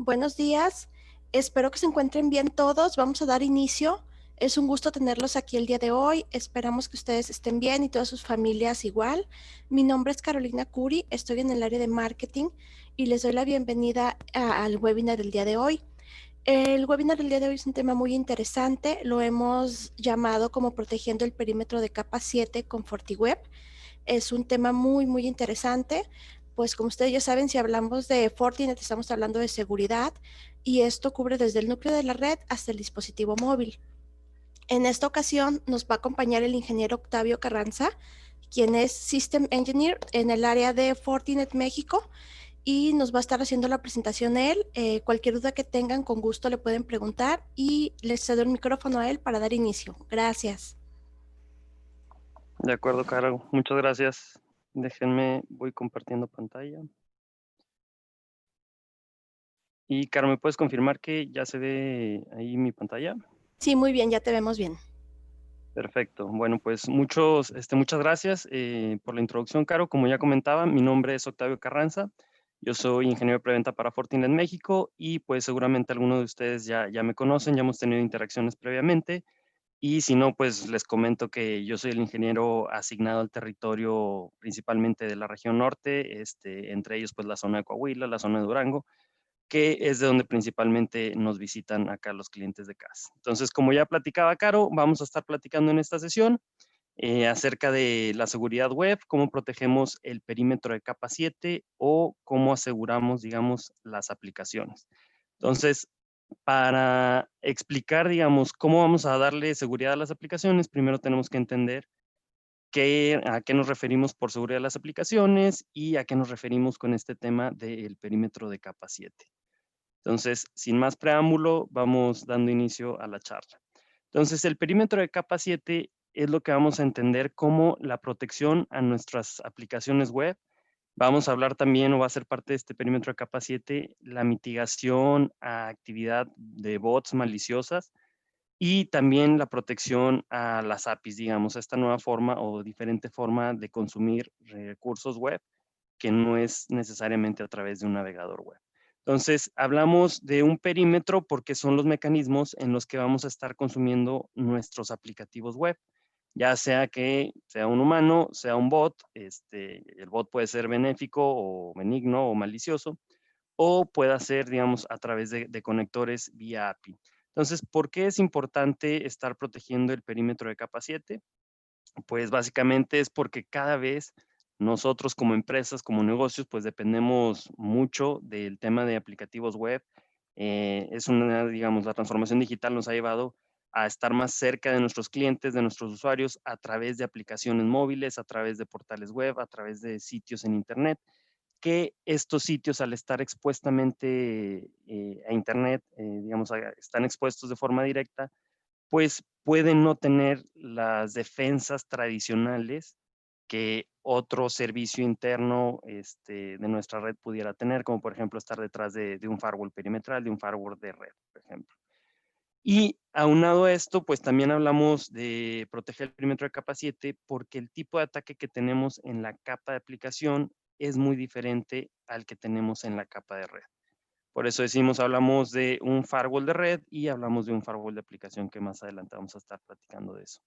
Buenos días, espero que se encuentren bien todos. Vamos a dar inicio. Es un gusto tenerlos aquí el día de hoy. Esperamos que ustedes estén bien y todas sus familias igual. Mi nombre es Carolina Curi, estoy en el área de marketing y les doy la bienvenida al webinar del día de hoy. El webinar del día de hoy es un tema muy interesante. Lo hemos llamado como Protegiendo el perímetro de capa 7 con FortiWeb. Es un tema muy interesante, pues como ustedes ya saben, si hablamos de Fortinet estamos hablando de seguridad y esto cubre desde el núcleo de la red hasta el dispositivo móvil. En esta ocasión nos va a acompañar el ingeniero Octavio Carranza, quien es System Engineer en el área de Fortinet México y nos va a estar haciendo la presentación él. Cualquier duda que tengan, con gusto le pueden preguntar y les cedo el micrófono a él para dar inicio. Gracias. De acuerdo, Caro. Muchas gracias. Déjenme, voy compartiendo pantalla. Y, Caro, ¿me puedes confirmar que ya se ve ahí mi pantalla? Sí, muy bien, ya te vemos bien. Perfecto. Bueno, pues muchas gracias por la introducción, Caro. Como ya comentaba, mi nombre es Octavio Carranza. Yo soy ingeniero de preventa para Fortinet México y pues seguramente algunos de ustedes ya me conocen, ya hemos tenido interacciones previamente. Y si no, pues les comento que yo soy el ingeniero asignado al territorio principalmente de la región norte, entre ellos pues la zona de Coahuila, la zona de Durango, que es de donde principalmente nos visitan acá los clientes de casa. Entonces, como ya platicaba Caro, vamos a estar platicando en esta sesión acerca de la seguridad web, cómo protegemos el perímetro de capa 7 o cómo aseguramos, digamos, las aplicaciones. Entonces, para explicar, digamos, cómo vamos a darle seguridad a las aplicaciones, primero tenemos que entender a qué nos referimos por seguridad de las aplicaciones y a qué nos referimos con este tema del perímetro de capa 7. Entonces, sin más preámbulo, vamos dando inicio a la charla. Entonces, el perímetro de capa 7 es lo que vamos a entender como la protección a nuestras aplicaciones web. Vamos a hablar también, o va a ser parte de este perímetro de capa 7, la mitigación a actividad de bots maliciosas y también la protección a las APIs, digamos, a esta nueva forma o diferente forma de consumir recursos web que no es necesariamente a través de un navegador web. Entonces, hablamos de un perímetro porque son los mecanismos en los que vamos a estar consumiendo nuestros aplicativos web, ya sea que sea un humano, sea un bot, el bot puede ser benéfico o benigno o malicioso, o pueda ser, digamos, a través de conectores vía API. Entonces, ¿por qué es importante estar protegiendo el perímetro de capa 7? Pues básicamente es porque cada vez nosotros como empresas, como negocios, pues dependemos mucho del tema de aplicativos web. Digamos, la transformación digital nos ha llevado a estar más cerca de nuestros clientes, de nuestros usuarios, a través de aplicaciones móviles, a través de portales web, a través de sitios en Internet, que estos sitios al estar expuestamente a Internet, digamos, están expuestos de forma directa, pues pueden no tener las defensas tradicionales que otro servicio interno de nuestra red pudiera tener, como por ejemplo estar detrás de un firewall perimetral, de un firewall de red, por ejemplo. Y aunado a esto, pues también hablamos de proteger el perímetro de capa 7 porque el tipo de ataque que tenemos en la capa de aplicación es muy diferente al que tenemos en la capa de red. Por eso decimos, hablamos de un firewall de red y hablamos de un firewall de aplicación que más adelante vamos a estar platicando de eso.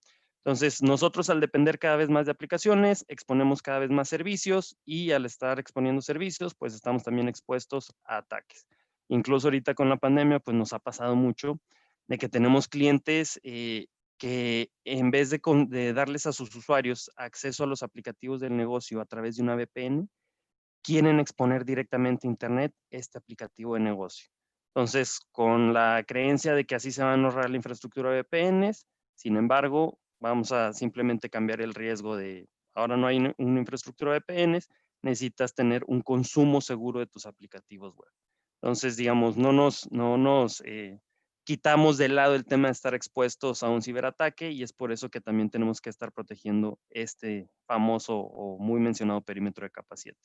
Entonces, nosotros al depender cada vez más de aplicaciones, exponemos cada vez más servicios y al estar exponiendo servicios, pues estamos también expuestos a ataques. Incluso ahorita con la pandemia, pues nos ha pasado mucho de que tenemos clientes que en vez de darles a sus usuarios acceso a los aplicativos del negocio a través de una VPN, quieren exponer directamente a Internet este aplicativo de negocio. Entonces, con la creencia de que así se va a ahorrar la infraestructura de VPNs, sin embargo, vamos a simplemente cambiar el riesgo de, ahora no hay una infraestructura de VPNs, necesitas tener un consumo seguro de tus aplicativos web. Entonces, digamos, no nos quitamos de lado el tema de estar expuestos a un ciberataque y es por eso que también tenemos que estar protegiendo este famoso o muy mencionado perímetro de capa 7.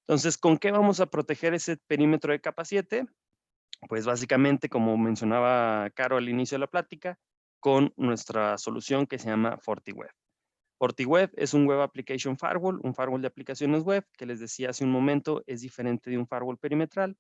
Entonces, ¿con qué vamos a proteger ese perímetro de capa 7? Pues básicamente, como mencionaba Caro al inicio de la plática, con nuestra solución que se llama FortiWeb. FortiWeb es un Web Application Firewall, un firewall de aplicaciones web, que les decía hace un momento, es diferente de un firewall perimetral,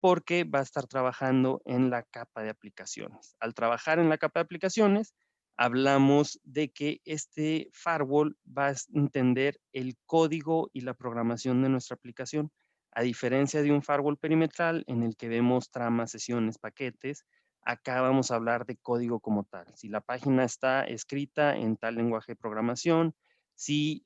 porque va a estar trabajando en la capa de aplicaciones. Al trabajar en la capa de aplicaciones, hablamos de que este firewall va a entender el código y la programación de nuestra aplicación, a diferencia de un firewall perimetral en el que vemos tramas, sesiones, paquetes. Acá vamos a hablar de código como tal. Si la página está escrita en tal lenguaje de programación, si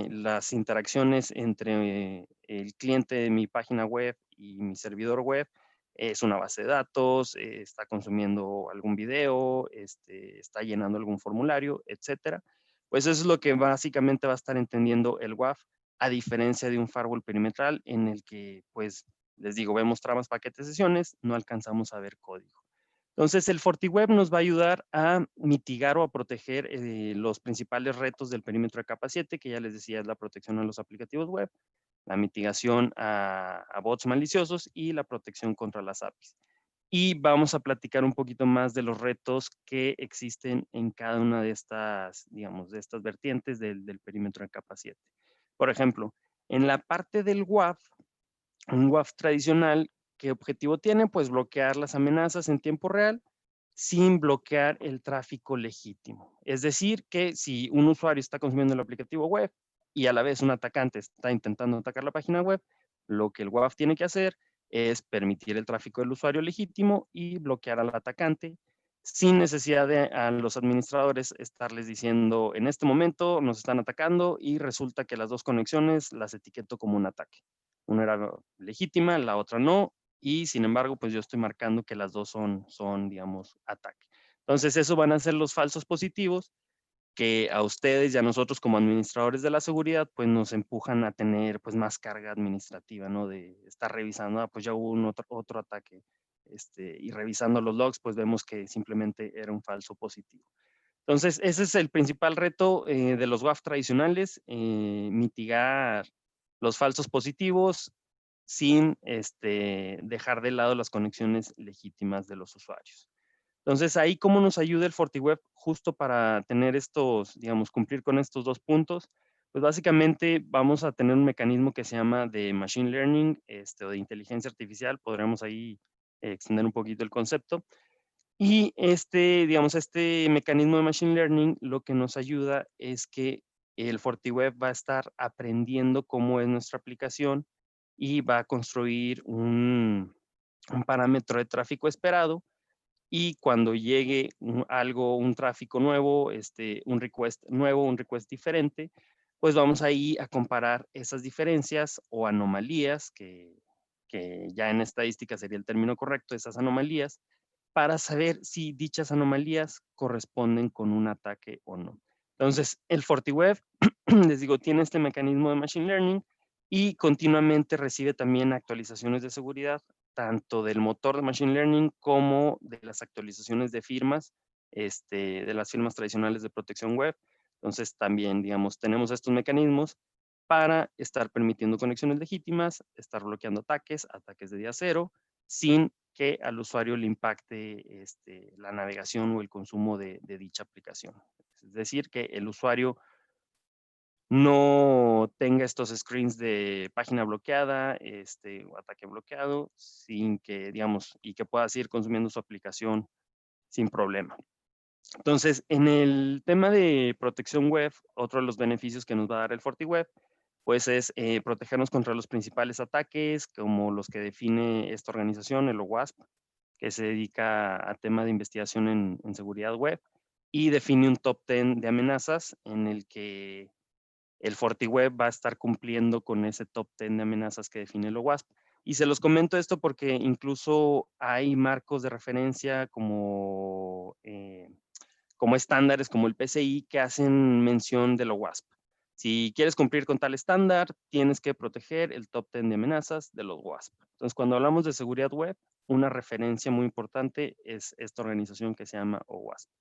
las interacciones entre el cliente de mi página web y mi servidor web es una base de datos, está consumiendo algún video, está llenando algún formulario, etcétera. Pues eso es lo que básicamente va a estar entendiendo el WAF, a diferencia de un firewall perimetral en el que, pues, les digo, vemos tramas, paquetes, sesiones, no alcanzamos a ver código. Entonces, el FortiWeb nos va a ayudar a mitigar o a proteger los principales retos del perímetro de capa 7, que ya les decía es la protección a los aplicativos web, la mitigación a bots maliciosos y la protección contra las APIs. Y vamos a platicar un poquito más de los retos que existen en cada una de estas, digamos, de estas vertientes del perímetro de capa 7. Por ejemplo, en la parte del WAF, un WAF tradicional, ¿qué objetivo tiene? Pues bloquear las amenazas en tiempo real sin bloquear el tráfico legítimo. Es decir, que si un usuario está consumiendo el aplicativo web y a la vez un atacante está intentando atacar la página web, lo que el WAF tiene que hacer es permitir el tráfico del usuario legítimo y bloquear al atacante sin necesidad de a los administradores estarles diciendo, en este momento nos están atacando y resulta que las dos conexiones las etiqueto como un ataque. Una era legítima, la otra no, y sin embargo, pues yo estoy marcando que las dos son digamos, ataque. Entonces, eso van a ser los falsos positivos que a ustedes y a nosotros como administradores de la seguridad, pues nos empujan a tener pues más carga administrativa, ¿no? De estar revisando, pues ya hubo un otro ataque. Y revisando los logs, pues vemos que simplemente era un falso positivo. Entonces, ese es el principal reto de los WAF tradicionales, mitigar los falsos positivos sin dejar de lado las conexiones legítimas de los usuarios. Entonces, ahí cómo nos ayuda el FortiWeb justo para tener estos, digamos, cumplir con estos dos puntos. Pues básicamente vamos a tener un mecanismo que se llama de Machine Learning o de inteligencia artificial. Podremos ahí extender un poquito el concepto. Y digamos, este mecanismo de Machine Learning lo que nos ayuda es que el FortiWeb va a estar aprendiendo cómo es nuestra aplicación y va a construir un parámetro de tráfico esperado y cuando llegue un tráfico nuevo, un request nuevo, un request diferente, pues vamos ahí a comparar esas diferencias o anomalías, que ya en estadística sería el término correcto, esas anomalías, para saber si dichas anomalías corresponden con un ataque o no. Entonces, el FortiWeb, les digo, tiene este mecanismo de Machine Learning y continuamente recibe también actualizaciones de seguridad tanto del motor de Machine Learning como de las actualizaciones de firmas, de las firmas tradicionales de protección web. Entonces, también, digamos, tenemos estos mecanismos para estar permitiendo conexiones legítimas, estar bloqueando ataques, ataques de día cero, sin que al usuario le impacte la navegación o el consumo de dicha aplicación. Es decir, que el usuario no tenga estos screens de página bloqueada, o ataque bloqueado, sin que, digamos, y que pueda seguir consumiendo su aplicación sin problema. Entonces, en el tema de protección web, otro de los beneficios que nos va a dar el FortiWeb, pues es protegernos contra los principales ataques, como los que define esta organización, el OWASP, que se dedica a tema de investigación en seguridad web, y define un top 10 de amenazas en el que el FortiWeb va a estar cumpliendo con ese top 10 de amenazas que define el OWASP. Y se los comento esto porque incluso hay marcos de referencia como estándares como el PCI que hacen mención del OWASP. Si quieres cumplir con tal estándar, tienes que proteger el top 10 de amenazas de los WASP. Entonces, cuando hablamos de seguridad web, una referencia muy importante es esta organización que se llama OWASP.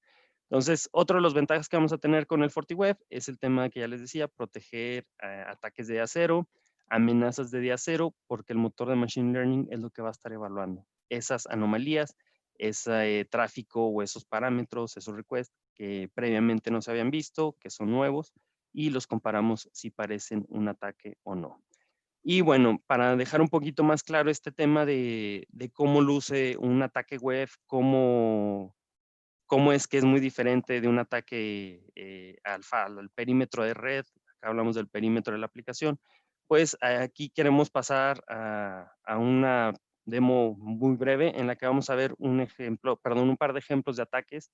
Entonces, otro de los ventajas que vamos a tener con el FortiWeb es el tema que ya les decía, proteger ataques de día cero, amenazas de día cero, porque el motor de Machine Learning es lo que va a estar evaluando esas anomalías, ese tráfico o esos parámetros, esos requests que previamente no se habían visto, que son nuevos, y los comparamos si parecen un ataque o no. Y bueno, para dejar un poquito más claro este tema de cómo luce un ataque web, cómo es que es muy diferente de un ataque al perímetro de red, acá hablamos del perímetro de la aplicación, pues aquí queremos pasar a una demo muy breve en la que vamos a ver un par de ejemplos de ataques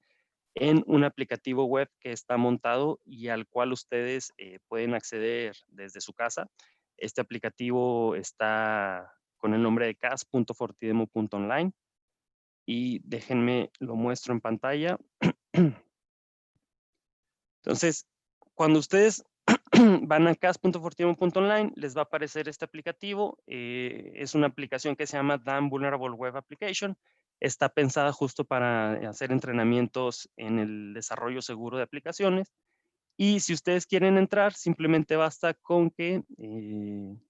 en un aplicativo web que está montado y al cual ustedes pueden acceder desde su casa. Este aplicativo está con el nombre de cas.fortidemo.online y déjenme lo muestro en pantalla. Entonces, cuando ustedes van a cas.fortidemo.online, les va a aparecer este aplicativo. Es una aplicación que se llama DAM Vulnerable Web Application. Está pensada justo para hacer entrenamientos en el desarrollo seguro de aplicaciones. Y si ustedes quieren entrar, simplemente basta con que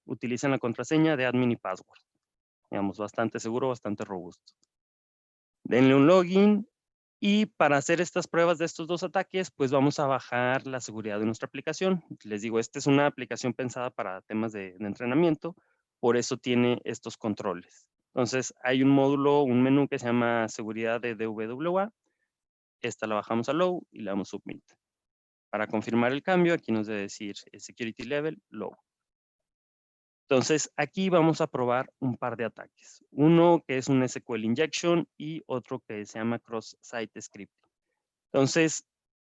utilicen la contraseña de admin y password. Digamos, bastante seguro, bastante robusto. Denle un login y para hacer estas pruebas de estos dos ataques, pues vamos a bajar la seguridad de nuestra aplicación. Les digo, esta es una aplicación pensada para temas de entrenamiento, por eso tiene estos controles. Entonces, hay un módulo, un menú que se llama seguridad de DWA. Esta la bajamos a low y le damos submit. Para confirmar el cambio, aquí nos debe decir security level low. Entonces, aquí vamos a probar un par de ataques. Uno que es un SQL injection y otro que se llama cross-site scripting. Entonces,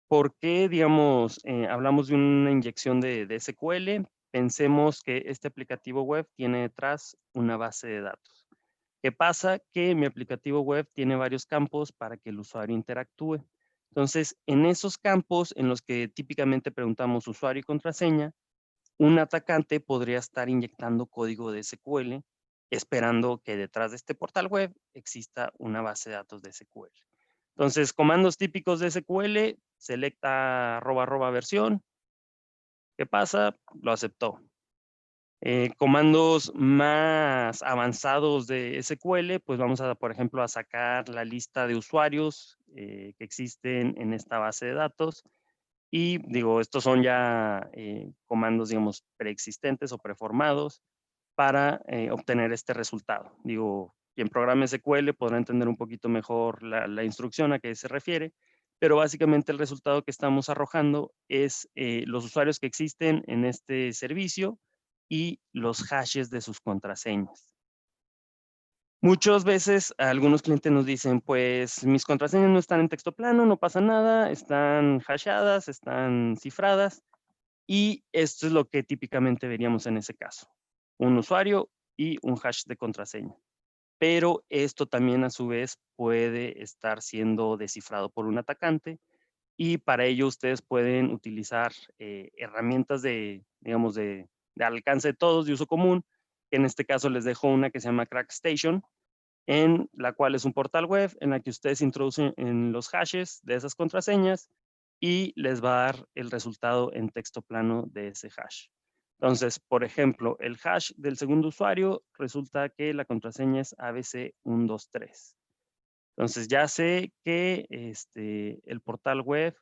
¿por qué, digamos, hablamos de una inyección de SQL? Pensemos que este aplicativo web tiene detrás una base de datos. ¿Qué pasa? Que mi aplicativo web tiene varios campos para que el usuario interactúe. Entonces, en esos campos en los que típicamente preguntamos usuario y contraseña, un atacante podría estar inyectando código de SQL esperando que detrás de este portal web exista una base de datos de SQL. Entonces, comandos típicos de SQL, selecta @versión. ¿Qué pasa? Lo aceptó. Comandos más avanzados de SQL, pues vamos a, por ejemplo, a sacar la lista de usuarios que existen en esta base de datos. Y digo, estos son ya comandos, digamos, preexistentes o preformados para obtener este resultado. Digo, quien programa SQL podrá entender un poquito mejor la instrucción a qué se refiere, pero básicamente el resultado que estamos arrojando es los usuarios que existen en este servicio y los hashes de sus contraseñas. Muchas veces algunos clientes nos dicen, pues mis contraseñas no están en texto plano, no pasa nada, están hashadas, están cifradas, y esto es lo que típicamente veríamos en ese caso. Un usuario y un hash de contraseña. Pero esto también a su vez puede estar siendo descifrado por un atacante y para ello ustedes pueden utilizar herramientas digamos, de alcance de todos, de uso común. En este caso les dejo una que se llama CrackStation, en la cual es un portal web en la que ustedes introducen en los hashes de esas contraseñas y les va a dar el resultado en texto plano de ese hash. Entonces, por ejemplo, el hash del segundo usuario resulta que la contraseña es ABC123. Entonces, ya sé que el portal web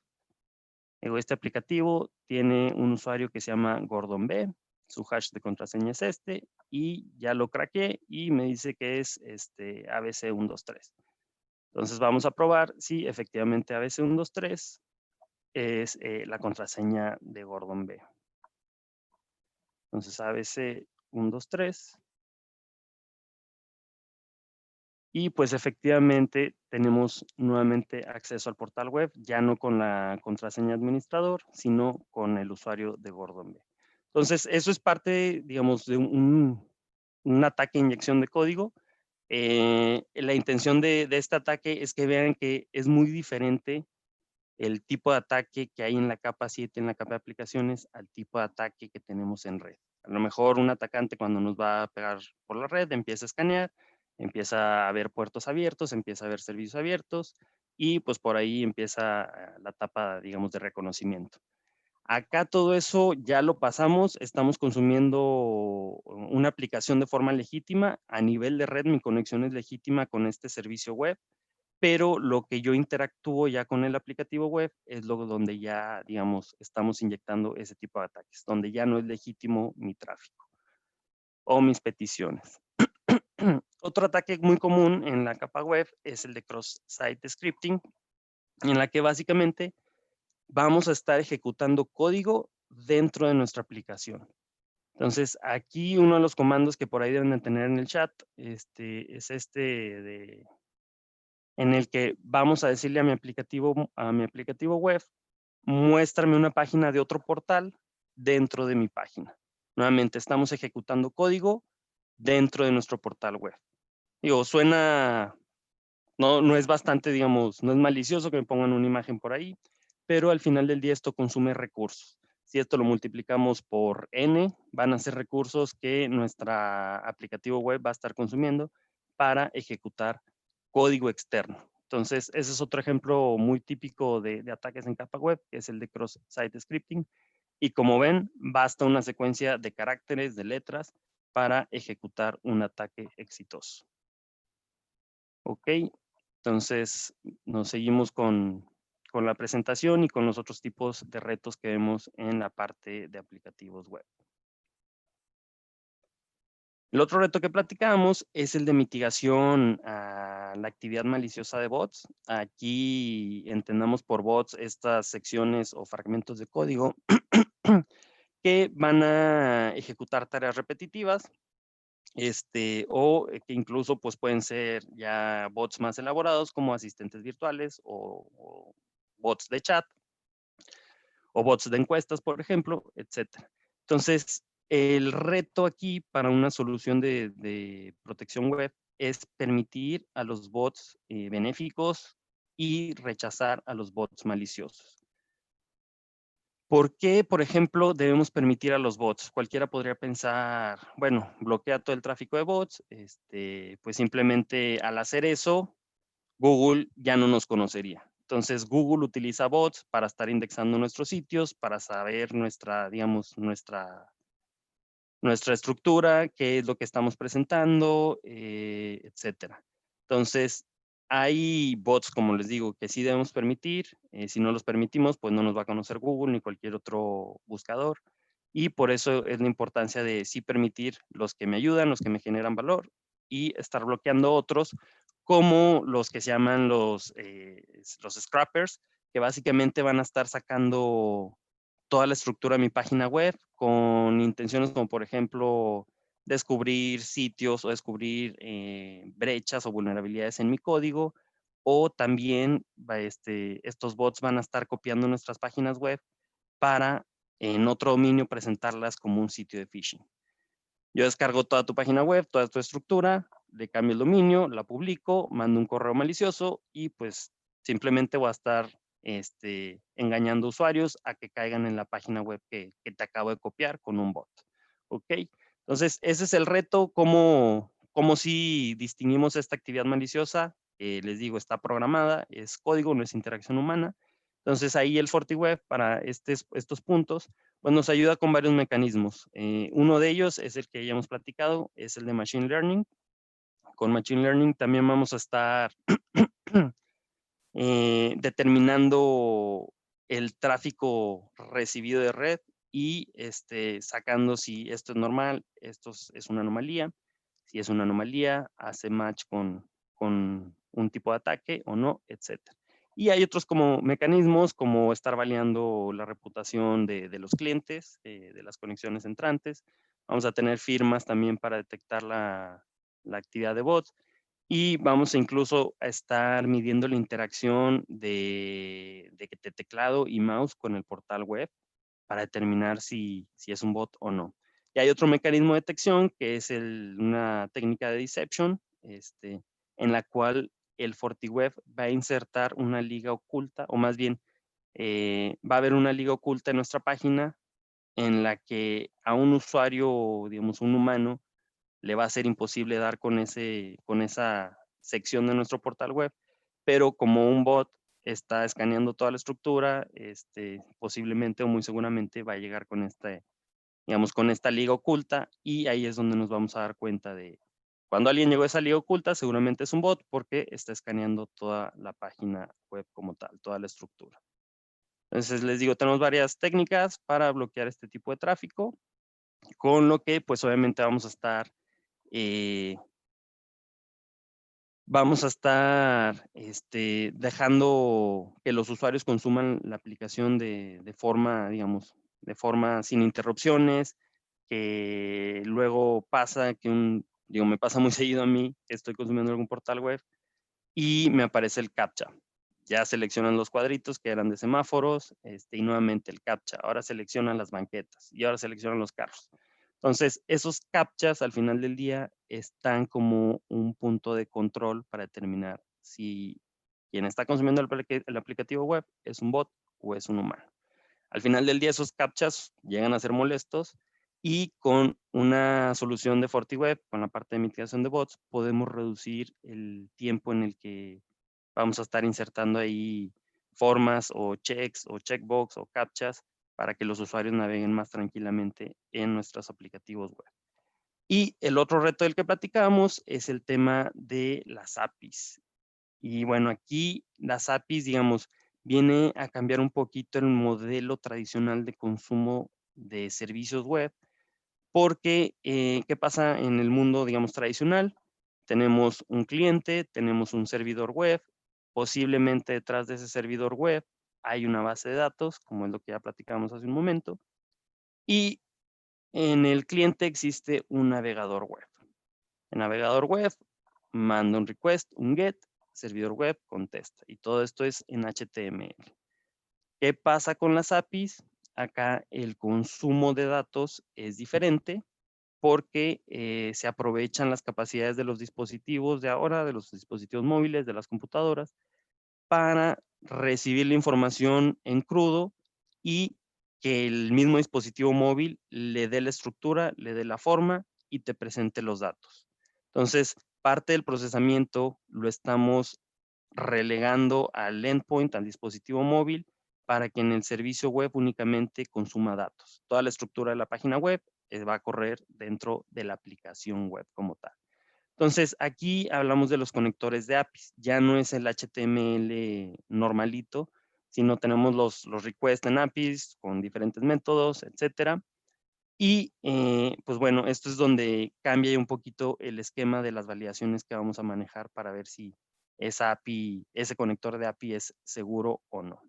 o este aplicativo tiene un usuario que se llama Gordon B. Su hash de contraseña es este y ya lo craqué y me dice que es ABC123. Entonces vamos a probar si efectivamente ABC123 es la contraseña de Gordon B. Entonces ABC123. Y pues efectivamente tenemos nuevamente acceso al portal web, ya no con la contraseña administrador, sino con el usuario de Gordon B. Entonces, eso es parte, digamos, de un ataque de inyección de código. La intención de este ataque es que vean que es muy diferente el tipo de ataque que hay en la capa 7, en la capa de aplicaciones, al tipo de ataque que tenemos en red. A lo mejor un atacante cuando nos va a pegar por la red empieza a escanear, empieza a ver puertos abiertos, empieza a ver servicios abiertos y pues por ahí empieza la etapa, digamos, de reconocimiento. Acá todo eso ya lo pasamos, estamos consumiendo una aplicación de forma legítima. A nivel de red, mi conexión es legítima con este servicio web, pero lo que yo interactúo ya con el aplicativo web es lo donde ya, digamos, estamos inyectando ese tipo de ataques, donde ya no es legítimo mi tráfico. o mis peticiones. Otro ataque muy común en la capa web es el de cross-site scripting, en la que básicamente vamos a estar ejecutando código dentro de nuestra aplicación. Entonces, aquí uno de los comandos que por ahí deben de tener en el chat es en el que vamos a decirle a mi aplicativo web, muéstrame una página de otro portal dentro de mi página. Nuevamente, estamos ejecutando código dentro de nuestro portal web. Digo, suena, no es bastante, digamos, no es malicioso que me pongan una imagen por ahí, pero al final del día esto consume recursos. Si esto lo multiplicamos por n, van a ser recursos que nuestra aplicativo web va a estar consumiendo para ejecutar código externo. Entonces, ese es otro ejemplo muy típico de ataques en capa web, que es el de cross-site scripting. Y como ven, basta una secuencia de caracteres, de letras, para ejecutar un ataque exitoso. Ok, entonces nos seguimos con la presentación y con los otros tipos de retos que vemos en la parte de aplicativos web. El otro reto que platicábamos es el de mitigación a la actividad maliciosa de bots. Aquí entendamos por bots estas secciones o fragmentos de código que van a ejecutar tareas repetitivas, o que incluso pues pueden ser ya bots más elaborados como asistentes virtuales o bots de chat o bots de encuestas, por ejemplo, etcétera. Entonces, el reto aquí para una solución de protección web es permitir a los bots benéficos y rechazar a los bots maliciosos. ¿Por qué, por ejemplo, debemos permitir a los bots? Cualquiera podría pensar, bueno, bloquea todo el tráfico de bots, pues simplemente al hacer eso, Google ya no nos conocería. Entonces, Google utiliza bots para estar indexando nuestros sitios, para saber digamos, nuestra estructura, qué es lo que estamos presentando, etcétera. Entonces, hay bots, como les digo, que sí debemos permitir. Si no los permitimos, pues no nos va a conocer Google ni cualquier otro buscador. Y por eso es la importancia de sí permitir los que me ayudan, los que me generan valor y estar bloqueando otros, como los que se llaman los scrappers, que básicamente van a estar sacando toda la estructura de mi página web con intenciones como, por ejemplo, descubrir sitios o descubrir brechas o vulnerabilidades en mi código, o también estos bots van a estar copiando nuestras páginas web para en otro dominio presentarlas como un sitio de phishing. Yo descargo toda tu página web, toda tu estructura, le cambio el dominio, la publico, mando un correo malicioso y pues simplemente voy a estar engañando usuarios a que caigan en la página web que te acabo de copiar con un bot. ¿Ok? Entonces, ese es el reto, cómo si distinguimos esta actividad maliciosa. Les digo, está programada, es código, no es interacción humana. Entonces, ahí el FortiWeb para estos puntos pues nos ayuda con varios mecanismos. Uno de ellos es el que ya hemos platicado, es el de Machine Learning. Con Machine Learning también vamos a estar determinando el tráfico recibido de red y sacando si esto es normal, esto es una anomalía. Si es una anomalía, hace match con un tipo de ataque o no, etcétera. Y hay otros como mecanismos, como estar validando la reputación de los clientes, de las conexiones entrantes. Vamos a tener firmas también para detectar la actividad de bots. Y vamos incluso a estar midiendo la interacción de teclado y mouse con el portal web para determinar si es un bot o no. Y hay otro mecanismo de detección que es una técnica de deception, en la cual el FortiWeb va a insertar una liga oculta, o más bien va a haber una liga oculta en nuestra página en la que a un usuario, digamos un humano, le va a ser imposible dar con esa sección de nuestro portal web, pero como un bot está escaneando toda la estructura, posiblemente o muy seguramente va a llegar con digamos, con esta liga oculta, y ahí es donde nos vamos a dar cuenta de cuando alguien llegó a esa liga oculta, seguramente es un bot porque está escaneando toda la página web como tal, toda la estructura. Entonces les digo, tenemos varias técnicas para bloquear este tipo de tráfico. con lo que pues obviamente eh, vamos a estar dejando que los usuarios consuman la aplicación de forma, digamos, de forma sin interrupciones, que luego pasa que digo, me pasa muy seguido a mí, que estoy consumiendo algún portal web y me aparece el CAPTCHA. Ya seleccionan los cuadritos que eran de semáforos, y nuevamente el CAPTCHA. Ahora seleccionan las banquetas y ahora seleccionan los carros. Entonces, esos CAPTCHAs al final del día están como un punto de control para determinar si quien está consumiendo el aplicativo web es un bot o es un humano. Al final del día, esos CAPTCHAs llegan a ser molestos y con una solución de FortiWeb, con la parte de mitigación de bots, podemos reducir el tiempo en el que vamos a estar insertando ahí formas o checks o checkbox o CAPTCHAs para que los usuarios naveguen más tranquilamente en nuestros aplicativos web. Y el otro reto del que platicábamos es el tema de las APIs. Y bueno, aquí las APIs, digamos, viene a cambiar un poquito el modelo tradicional de consumo de servicios web, porque ¿qué pasa en el mundo, digamos, tradicional? Tenemos un cliente, tenemos un servidor web, posiblemente detrás de ese servidor web hay una base de datos, como es lo que ya platicamos hace un momento, y en el cliente existe un navegador web. El navegador web manda un request, un get, servidor web contesta. Y todo esto es en HTML. ¿Qué pasa con las APIs? Acá el consumo de datos es diferente porque se aprovechan las capacidades de los dispositivos de ahora, de los dispositivos móviles, de las computadoras, para recibir la información en crudo y que el mismo dispositivo móvil le dé la estructura, le dé la forma y te presente los datos. Entonces, parte del procesamiento lo estamos relegando al endpoint, al dispositivo móvil, para que en el servicio web únicamente consuma datos. Toda la estructura de la página web va a correr dentro de la aplicación web como tal. Entonces, aquí hablamos de los conectores de APIs. Ya no es el HTML normalito, sino tenemos los requests en APIs con diferentes métodos, etcétera. Y pues bueno, esto es donde cambia un poquito el esquema de las validaciones que vamos a manejar para ver si esa API, ese conector de API es seguro o no.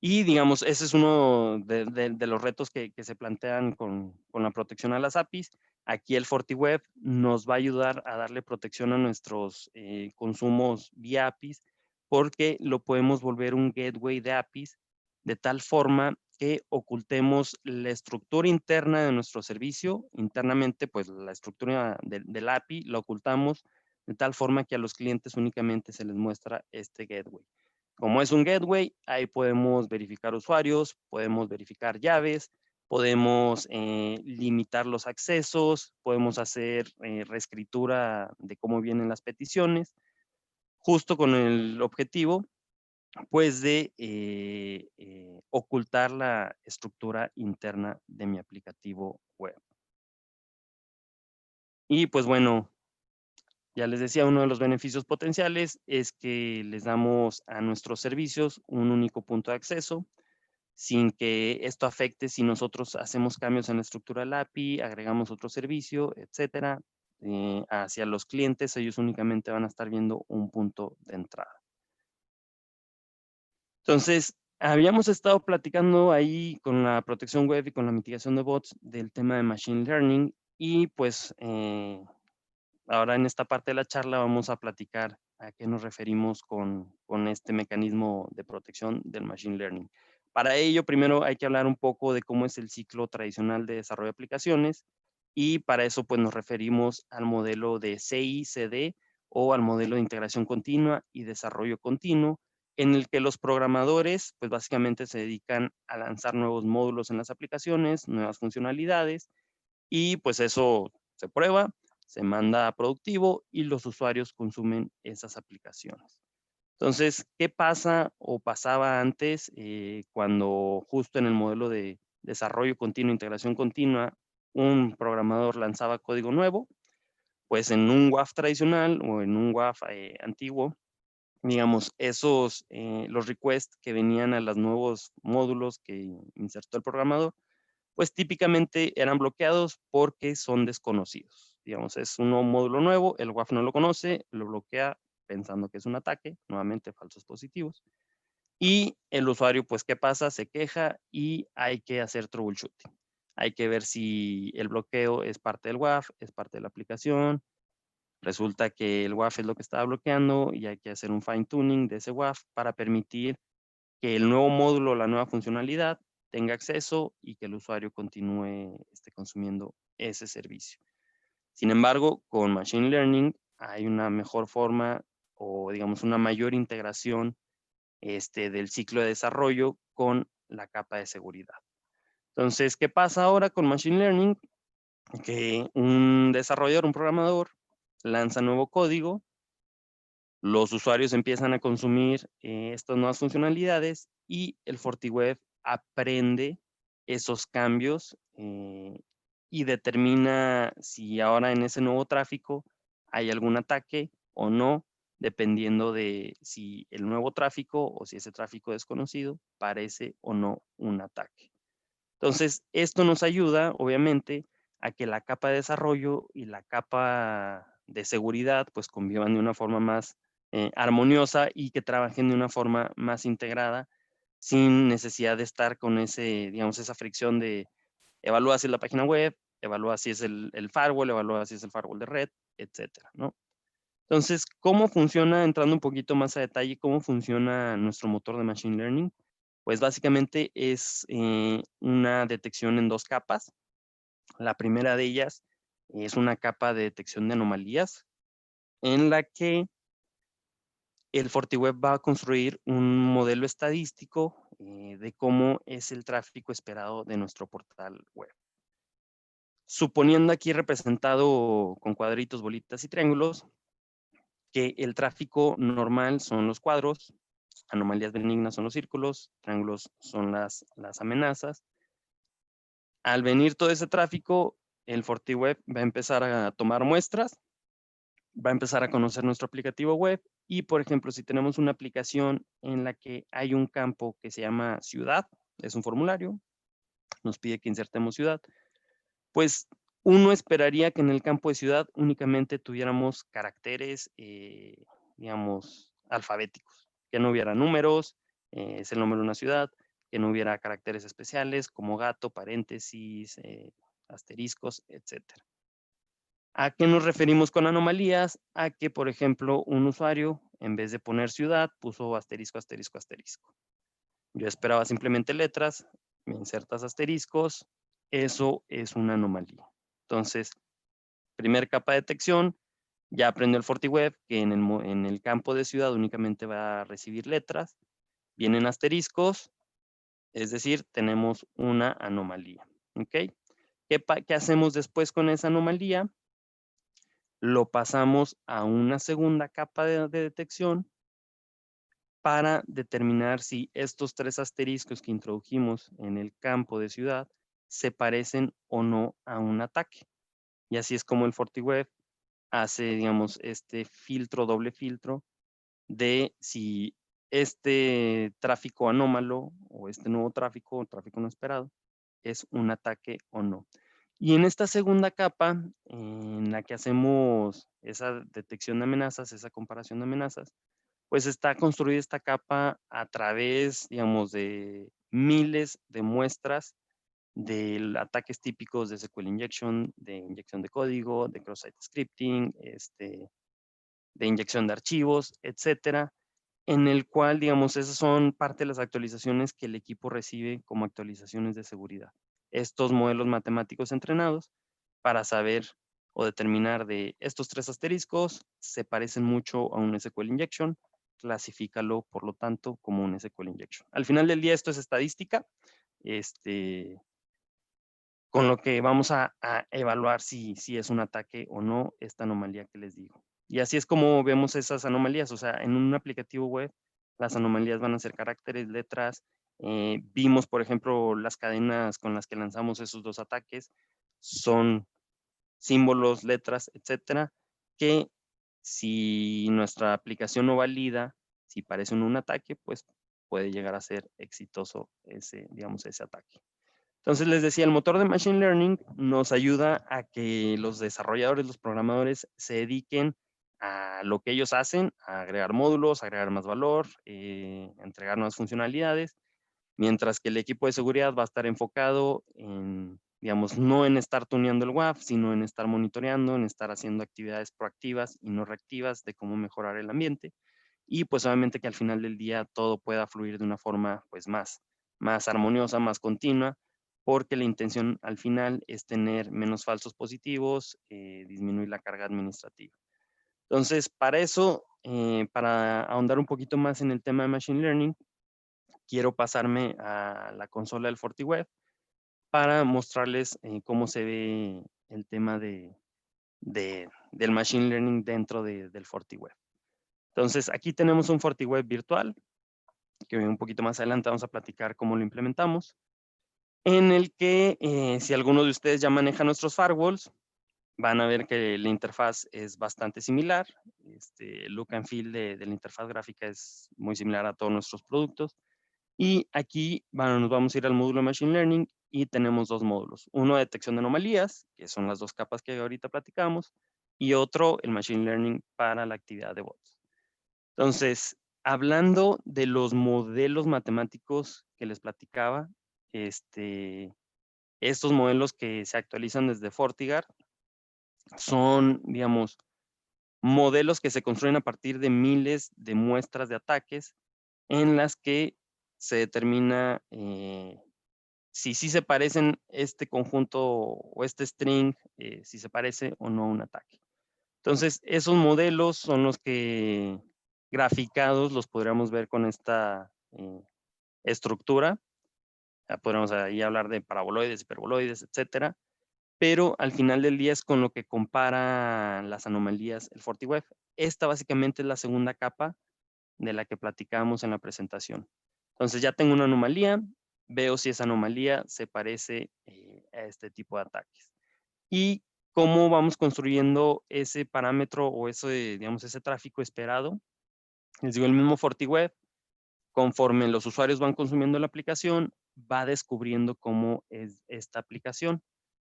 Y digamos, ese es uno de los retos que se plantean con la protección a las APIs. Aquí el FortiWeb nos va a ayudar a darle protección a nuestros consumos vía APIs porque lo podemos volver un gateway de APIs de tal forma que ocultemos la estructura interna de nuestro servicio. Internamente, pues la estructura del API la ocultamos de tal forma que a los clientes únicamente se les muestra este gateway. Como es un gateway, ahí podemos verificar usuarios, podemos verificar llaves, podemos limitar los accesos, podemos hacer reescritura de cómo vienen las peticiones, justo con el objetivo, pues, de ocultar la estructura interna de mi aplicativo web. Y pues bueno, ya les decía, uno de los beneficios potenciales es que les damos a nuestros servicios un único punto de acceso, sin que esto afecte si nosotros hacemos cambios en la estructura del API, agregamos otro servicio, etcétera. Hacia los clientes, ellos únicamente van a estar viendo un punto de entrada. Entonces, habíamos estado platicando ahí con la protección web y con la mitigación de bots del tema de Machine Learning y pues ahora en esta parte de la charla vamos a platicar a qué nos referimos con este mecanismo de protección del Machine Learning. Para ello, primero hay que hablar un poco de cómo es el ciclo tradicional de desarrollo de aplicaciones y para eso pues nos referimos al modelo de CI/CD o al modelo de integración continua y desarrollo continuo, en el que los programadores pues básicamente se dedican a lanzar nuevos módulos en las aplicaciones, nuevas funcionalidades y pues eso se prueba, se manda a productivo y los usuarios consumen esas aplicaciones. Entonces, ¿qué pasa o pasaba antes cuando justo en el modelo de desarrollo continuo, integración continua, un programador lanzaba código nuevo? Pues en un WAF tradicional o en un WAF antiguo, digamos, los requests que venían a los nuevos módulos que insertó el programador, pues típicamente eran bloqueados porque son desconocidos. Digamos, es un módulo nuevo, el WAF no lo conoce, lo bloquea pensando que es un ataque, nuevamente falsos positivos. Y el usuario, pues, ¿qué pasa? Se queja y hay que hacer troubleshooting. Hay que ver si el bloqueo es parte del WAF, es parte de la aplicación. Resulta que el WAF es lo que estaba bloqueando y hay que hacer un fine tuning de ese WAF para permitir que el nuevo módulo, la nueva funcionalidad, tenga acceso y que el usuario continúe consumiendo ese servicio. Sin embargo, con Machine Learning hay una mejor forma o, digamos, una mayor integración del ciclo de desarrollo con la capa de seguridad. Entonces, ¿qué pasa ahora con Machine Learning? Que un desarrollador, un programador, lanza nuevo código, los usuarios empiezan a consumir estas nuevas funcionalidades y el FortiWeb aprende esos cambios y determina si ahora en ese nuevo tráfico hay algún ataque o no, dependiendo de si el nuevo tráfico o si ese tráfico desconocido parece o no un ataque. Entonces, esto nos ayuda, obviamente, a que la capa de desarrollo y la capa de seguridad, pues, convivan de una forma más armoniosa y que trabajen de una forma más integrada, sin necesidad de estar con digamos, esa fricción de evalúa si es la página web, evalúa si es el firewall, evalúa si es el firewall de red, etcétera, ¿no? Entonces, ¿cómo funciona? Entrando un poquito más a detalle, ¿cómo funciona nuestro motor de Machine Learning? Pues básicamente es una detección en 2 capas. La primera de ellas es una capa de detección de anomalías en la que el FortiWeb va a construir un modelo estadístico de cómo es el tráfico esperado de nuestro portal web. Suponiendo aquí representado con cuadritos, bolitas y triángulos, que el tráfico normal son los cuadros, anomalías benignas son los círculos, triángulos son las amenazas. Al venir todo ese tráfico, el FortiWeb va a empezar a tomar muestras, va a empezar a conocer nuestro aplicativo web y, por ejemplo, si tenemos una aplicación en la que hay un campo que se llama ciudad, es un formulario, nos pide que insertemos ciudad, pues uno esperaría que en el campo de ciudad únicamente tuviéramos caracteres, digamos, alfabéticos, que no hubiera números, es el nombre de una ciudad, que no hubiera caracteres especiales como gato, paréntesis, asteriscos, etcétera. ¿A qué nos referimos con anomalías? A que, por ejemplo, un usuario, en vez de poner ciudad, puso asterisco, asterisco, asterisco. Yo esperaba simplemente letras, me insertas asteriscos, eso es una anomalía. Entonces, primer capa de detección, ya aprendió el FortiWeb que en el campo de ciudad únicamente va a recibir letras, vienen asteriscos, es decir, tenemos una anomalía. ¿Ok? ¿Qué hacemos después con esa anomalía? Lo pasamos a una segunda capa de detección para determinar si estos 3 asteriscos que introdujimos en el campo de ciudad se parecen o no a un ataque. Y así es como el FortiWeb hace, digamos, este filtro, doble filtro de si este tráfico anómalo o este nuevo tráfico, tráfico no esperado, es un ataque o no. Y en esta segunda capa, en la que hacemos esa detección de amenazas, esa comparación de amenazas, pues está construida esta capa a través, digamos, de miles de muestras de ataques típicos de SQL injection, de inyección de código, de cross-site scripting, de inyección de archivos, etcétera, en el cual, digamos, esas son parte de las actualizaciones que el equipo recibe como actualizaciones de seguridad. Estos modelos matemáticos entrenados para saber o determinar de estos 3 asteriscos se parecen mucho a un SQL injection, clasifícalo, por lo tanto, como un SQL injection. Al final del día esto es estadística, con lo que vamos a evaluar si es un ataque o no esta anomalía que les digo. Y así es como vemos esas anomalías, o sea, en un aplicativo web, las anomalías van a ser caracteres, letras. Vimos, por ejemplo, las cadenas con las que lanzamos esos 2 ataques, son símbolos, letras, etcétera, que si nuestra aplicación no valida, si parece un ataque, pues puede llegar a ser exitoso ese, digamos, ese ataque. Entonces les decía, el motor de Machine Learning nos ayuda a que los desarrolladores, los programadores se dediquen a lo que ellos hacen, a agregar módulos, agregar más valor, entregar nuevas funcionalidades, mientras que el equipo de seguridad va a estar enfocado en, digamos, no en estar tuneando el WAF, sino en estar monitoreando, en estar haciendo actividades proactivas y no reactivas de cómo mejorar el ambiente. Y pues obviamente que al final del día todo pueda fluir de una forma pues más armoniosa, más continua, porque la intención al final es tener menos falsos positivos, disminuir la carga administrativa. Entonces, para eso, para ahondar un poquito más en el tema de Machine Learning, quiero pasarme a la consola del FortiWeb para mostrarles cómo se ve el tema del Machine Learning dentro del FortiWeb. Entonces, aquí tenemos un FortiWeb virtual, que un poquito más adelante vamos a platicar cómo lo implementamos, en el que si alguno de ustedes ya maneja nuestros firewalls, van a ver que la interfaz es bastante similar. El look and feel de la interfaz gráfica es muy similar a todos nuestros productos. Y aquí nos vamos a ir al módulo de Machine Learning y tenemos dos módulos. Uno de detección de anomalías, que son las dos capas que ahorita platicamos, y otro, el Machine Learning para la actividad de bots. Entonces, hablando de los modelos matemáticos que les platicaba, estos modelos que se actualizan desde FortiGuard son, digamos, modelos que se construyen a partir de miles de muestras de ataques en las que se determina si sí se parecen este conjunto o este string, si se parece o no a un ataque. Entonces, esos modelos son los que graficados los podríamos ver con esta estructura. Ya podríamos ahí hablar de paraboloides, hiperboloides, etcétera. Pero al final del día es con lo que compara las anomalías el FortiWeb. Esta básicamente es la segunda capa de la que platicábamos en la presentación. Entonces ya tengo una anomalía, veo si esa anomalía se parece a este tipo de ataques. Y cómo vamos construyendo ese parámetro o ese, digamos, ese tráfico esperado. Les digo, el mismo FortiWeb, conforme los usuarios van consumiendo la aplicación, va descubriendo cómo es esta aplicación.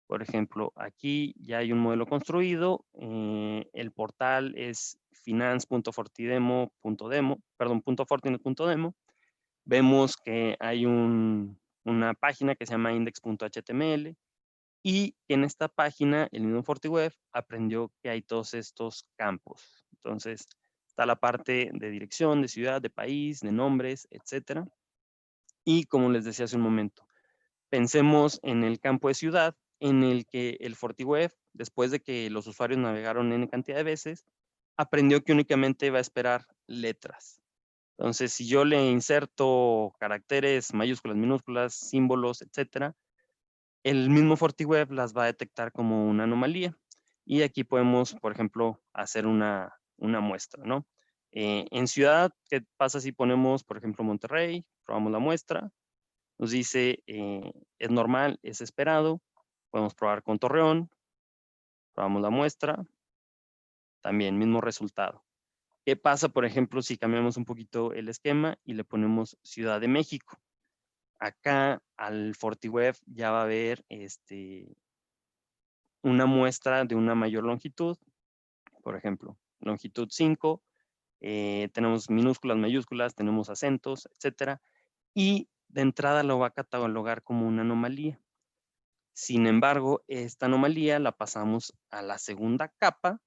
Por ejemplo, aquí ya hay un modelo construido. El portal es finance.fortinet.demo. Vemos que hay una página que se llama index.html y en esta página el mismo FortiWeb aprendió que hay todos estos campos. Entonces, está la parte de dirección, de ciudad, de país, de nombres, etcétera. Y como les decía hace un momento, pensemos en el campo de ciudad, en el que el FortiWeb, después de que los usuarios navegaron N cantidad de veces, aprendió que únicamente va a esperar letras. Entonces, si yo le inserto caracteres, mayúsculas, minúsculas, símbolos, etcétera, el mismo FortiWeb las va a detectar como una anomalía. Y aquí podemos, por ejemplo, hacer una muestra, ¿no? En ciudad, ¿qué pasa si ponemos, por ejemplo, Monterrey? Probamos la muestra. Nos dice, es normal, es esperado. Podemos probar con Torreón. Probamos la muestra. También, mismo resultado. ¿Qué pasa, por ejemplo, si cambiamos un poquito el esquema y le ponemos Ciudad de México? Acá al FortiWeb ya va a haber una muestra de una mayor longitud. Por ejemplo, longitud 5. Tenemos minúsculas, mayúsculas, tenemos acentos, etcétera. Y de entrada lo va a catalogar como una anomalía. Sin embargo, esta anomalía la pasamos a la segunda capa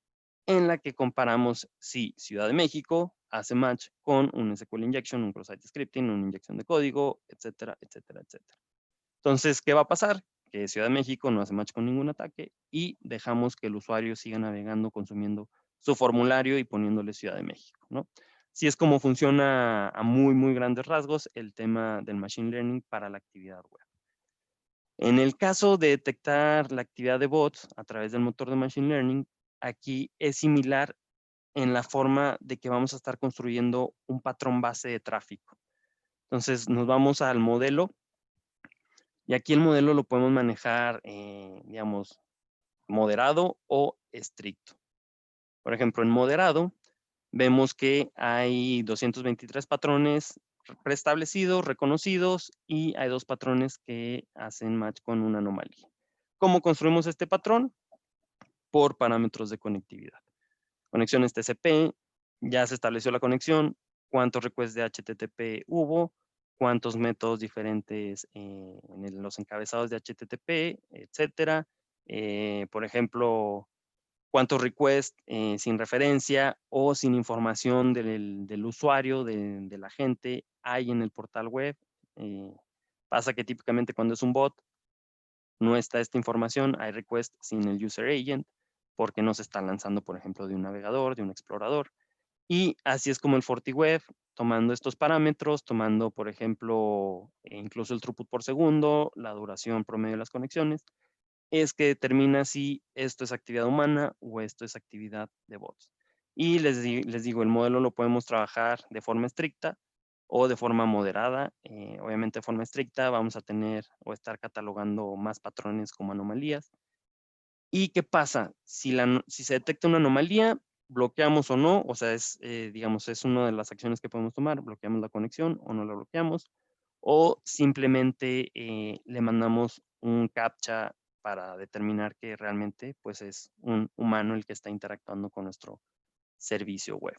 en la que comparamos si Ciudad de México hace match con un SQL injection, un cross-site scripting, una inyección de código, etcétera, etcétera, etcétera. Entonces, ¿qué va a pasar? Que Ciudad de México no hace match con ningún ataque y dejamos que el usuario siga navegando, consumiendo su formulario y poniéndole Ciudad de México, ¿no? Así es como funciona a muy, muy grandes rasgos el tema del Machine Learning para la actividad web. En el caso de detectar la actividad de bots a través del motor de Machine Learning, aquí es similar en la forma de que vamos a estar construyendo un patrón base de tráfico. Entonces nos vamos al modelo y aquí el modelo lo podemos manejar, digamos, moderado o estricto. Por ejemplo, en moderado vemos que hay 223 patrones preestablecidos, reconocidos, y hay 2 patrones que hacen match con una anomalía. ¿Cómo construimos este patrón? Por parámetros de conectividad. Conexiones TCP, ya se estableció la conexión, cuántos requests de HTTP hubo, cuántos métodos diferentes en los encabezados de HTTP, etcétera. Por ejemplo, cuántos requests sin referencia o sin información del usuario, de la gente, hay en el portal web. Pasa que típicamente cuando es un bot, no está esta información, hay request sin el user agent, porque no se está lanzando, por ejemplo, de un navegador, de un explorador. Y así es como el FortiWeb, tomando estos parámetros, tomando, por ejemplo, incluso el throughput por segundo, la duración promedio de las conexiones, es que determina si esto es actividad humana o esto es actividad de bots. Y les digo, el modelo lo podemos trabajar de forma estricta o de forma moderada. Obviamente de forma estricta vamos a tener o estar catalogando más patrones como anomalías. ¿Y qué pasa? Si se detecta una anomalía, bloqueamos o no, o sea, digamos, es una de las acciones que podemos tomar, bloqueamos la conexión o no la bloqueamos, o simplemente le mandamos un captcha para determinar que realmente pues, es un humano el que está interactuando con nuestro servicio web.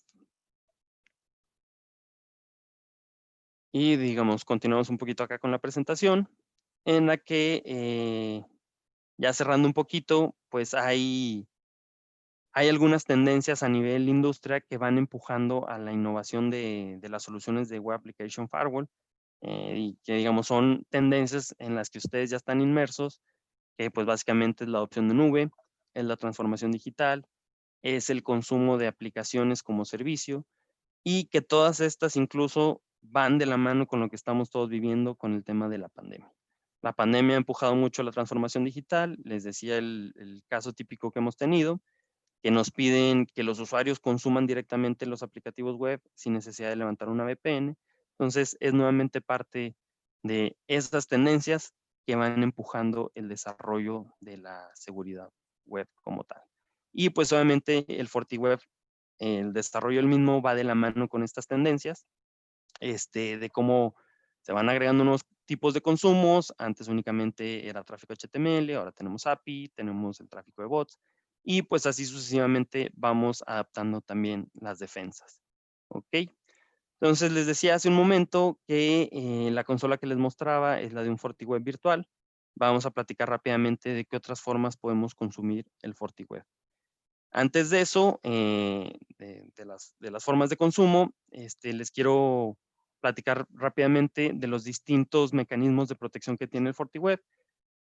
Y digamos, continuamos un poquito acá con la presentación, en la que ya cerrando un poquito, pues hay algunas tendencias a nivel industria que van empujando a la innovación de las soluciones de Web Application Firewall, y que digamos son tendencias en las que ustedes ya están inmersos, que pues básicamente es la adopción de nube, es la transformación digital, es el consumo de aplicaciones como servicio, y que todas estas incluso van de la mano con lo que estamos todos viviendo con el tema de la pandemia. La pandemia ha empujado mucho la transformación digital, les decía el caso típico que hemos tenido, que nos piden que los usuarios consuman directamente los aplicativos web sin necesidad de levantar una VPN. Entonces, es nuevamente parte de esas tendencias que van empujando el desarrollo de la seguridad web como tal. Y pues obviamente el FortiWeb, el desarrollo del mismo va de la mano con estas tendencias, de cómo se van agregando nuevos tipos de consumos. Antes únicamente era tráfico HTML, ahora tenemos API, tenemos el tráfico de bots, y pues así sucesivamente vamos adaptando también las defensas. ¿Ok? Entonces les decía hace un momento que la consola que les mostraba es la de un FortiWeb virtual. Vamos a platicar rápidamente de qué otras formas podemos consumir el FortiWeb. Antes de eso, de las formas de consumo, les quiero platicar rápidamente de los distintos mecanismos de protección que tiene el FortiWeb,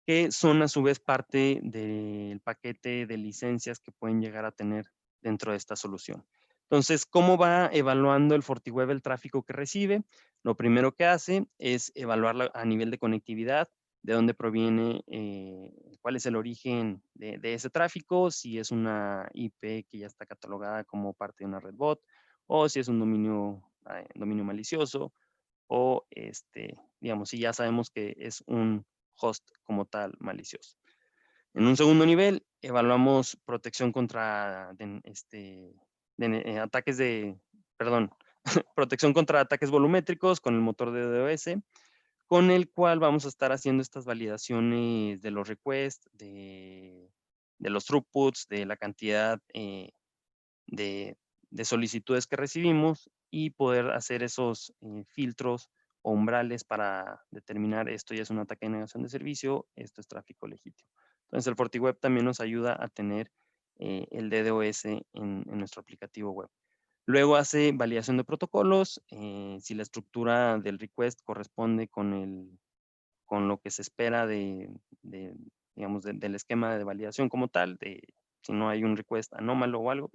que son a su vez parte del paquete de licencias que pueden llegar a tener dentro de esta solución. Entonces, ¿cómo va evaluando el FortiWeb el tráfico que recibe? Lo primero que hace es evaluarlo a nivel de conectividad, de dónde proviene, cuál es el origen de ese tráfico, si es una IP que ya está catalogada como parte de una red bot, o si es un dominio malicioso, o digamos, si ya sabemos que es un host como tal malicioso. En un segundo nivel, evaluamos protección contra ataques perdón, protección contra ataques volumétricos con el motor de DDoS, con el cual vamos a estar haciendo estas validaciones de los requests, de los throughputs, de la cantidad de, de solicitudes que recibimos, y poder hacer esos filtros o umbrales para determinar esto ya es un ataque de negación de servicio, esto es tráfico legítimo. Entonces el FortiWeb también nos ayuda a tener el DDoS en nuestro aplicativo web. Luego hace validación de protocolos, si la estructura del request corresponde con lo que se espera digamos, del esquema de validación como tal, si no hay un request anómalo o algo.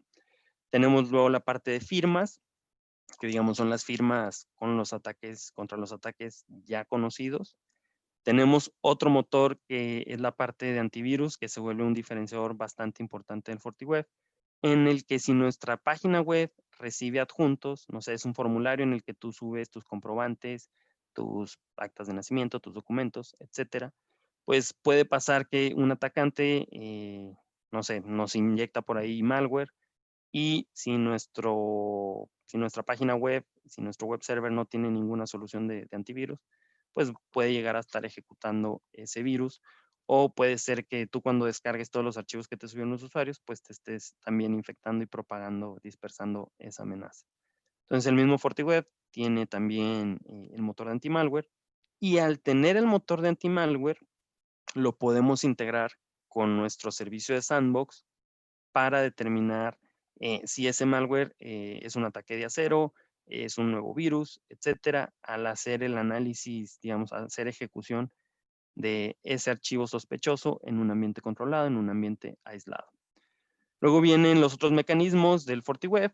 Tenemos luego la parte de firmas, que digamos son las firmas contra los ataques ya conocidos. Tenemos otro motor que es la parte de antivirus, que se vuelve un diferenciador bastante importante del FortiWeb, en el que si nuestra página web recibe adjuntos, no sé, es un formulario en el que tú subes tus comprobantes, tus actas de nacimiento, tus documentos, etcétera, pues puede pasar que un atacante, no sé, nos inyecta por ahí malware, y si nuestra página web, si nuestro web server no tiene ninguna solución de antivirus, pues puede llegar a estar ejecutando ese virus, o puede ser que tú cuando descargues todos los archivos que te subieron los usuarios, pues te estés también infectando y propagando, dispersando esa amenaza. Entonces el mismo FortiWeb tiene también el motor de anti-malware, y al tener el motor de anti-malware, lo podemos integrar con nuestro servicio de sandbox para determinar si ese malware es un ataque de acero, es un nuevo virus, etcétera, al hacer el análisis, digamos, al hacer ejecución de ese archivo sospechoso en un ambiente controlado, en un ambiente aislado. Luego vienen los otros mecanismos del FortiWeb,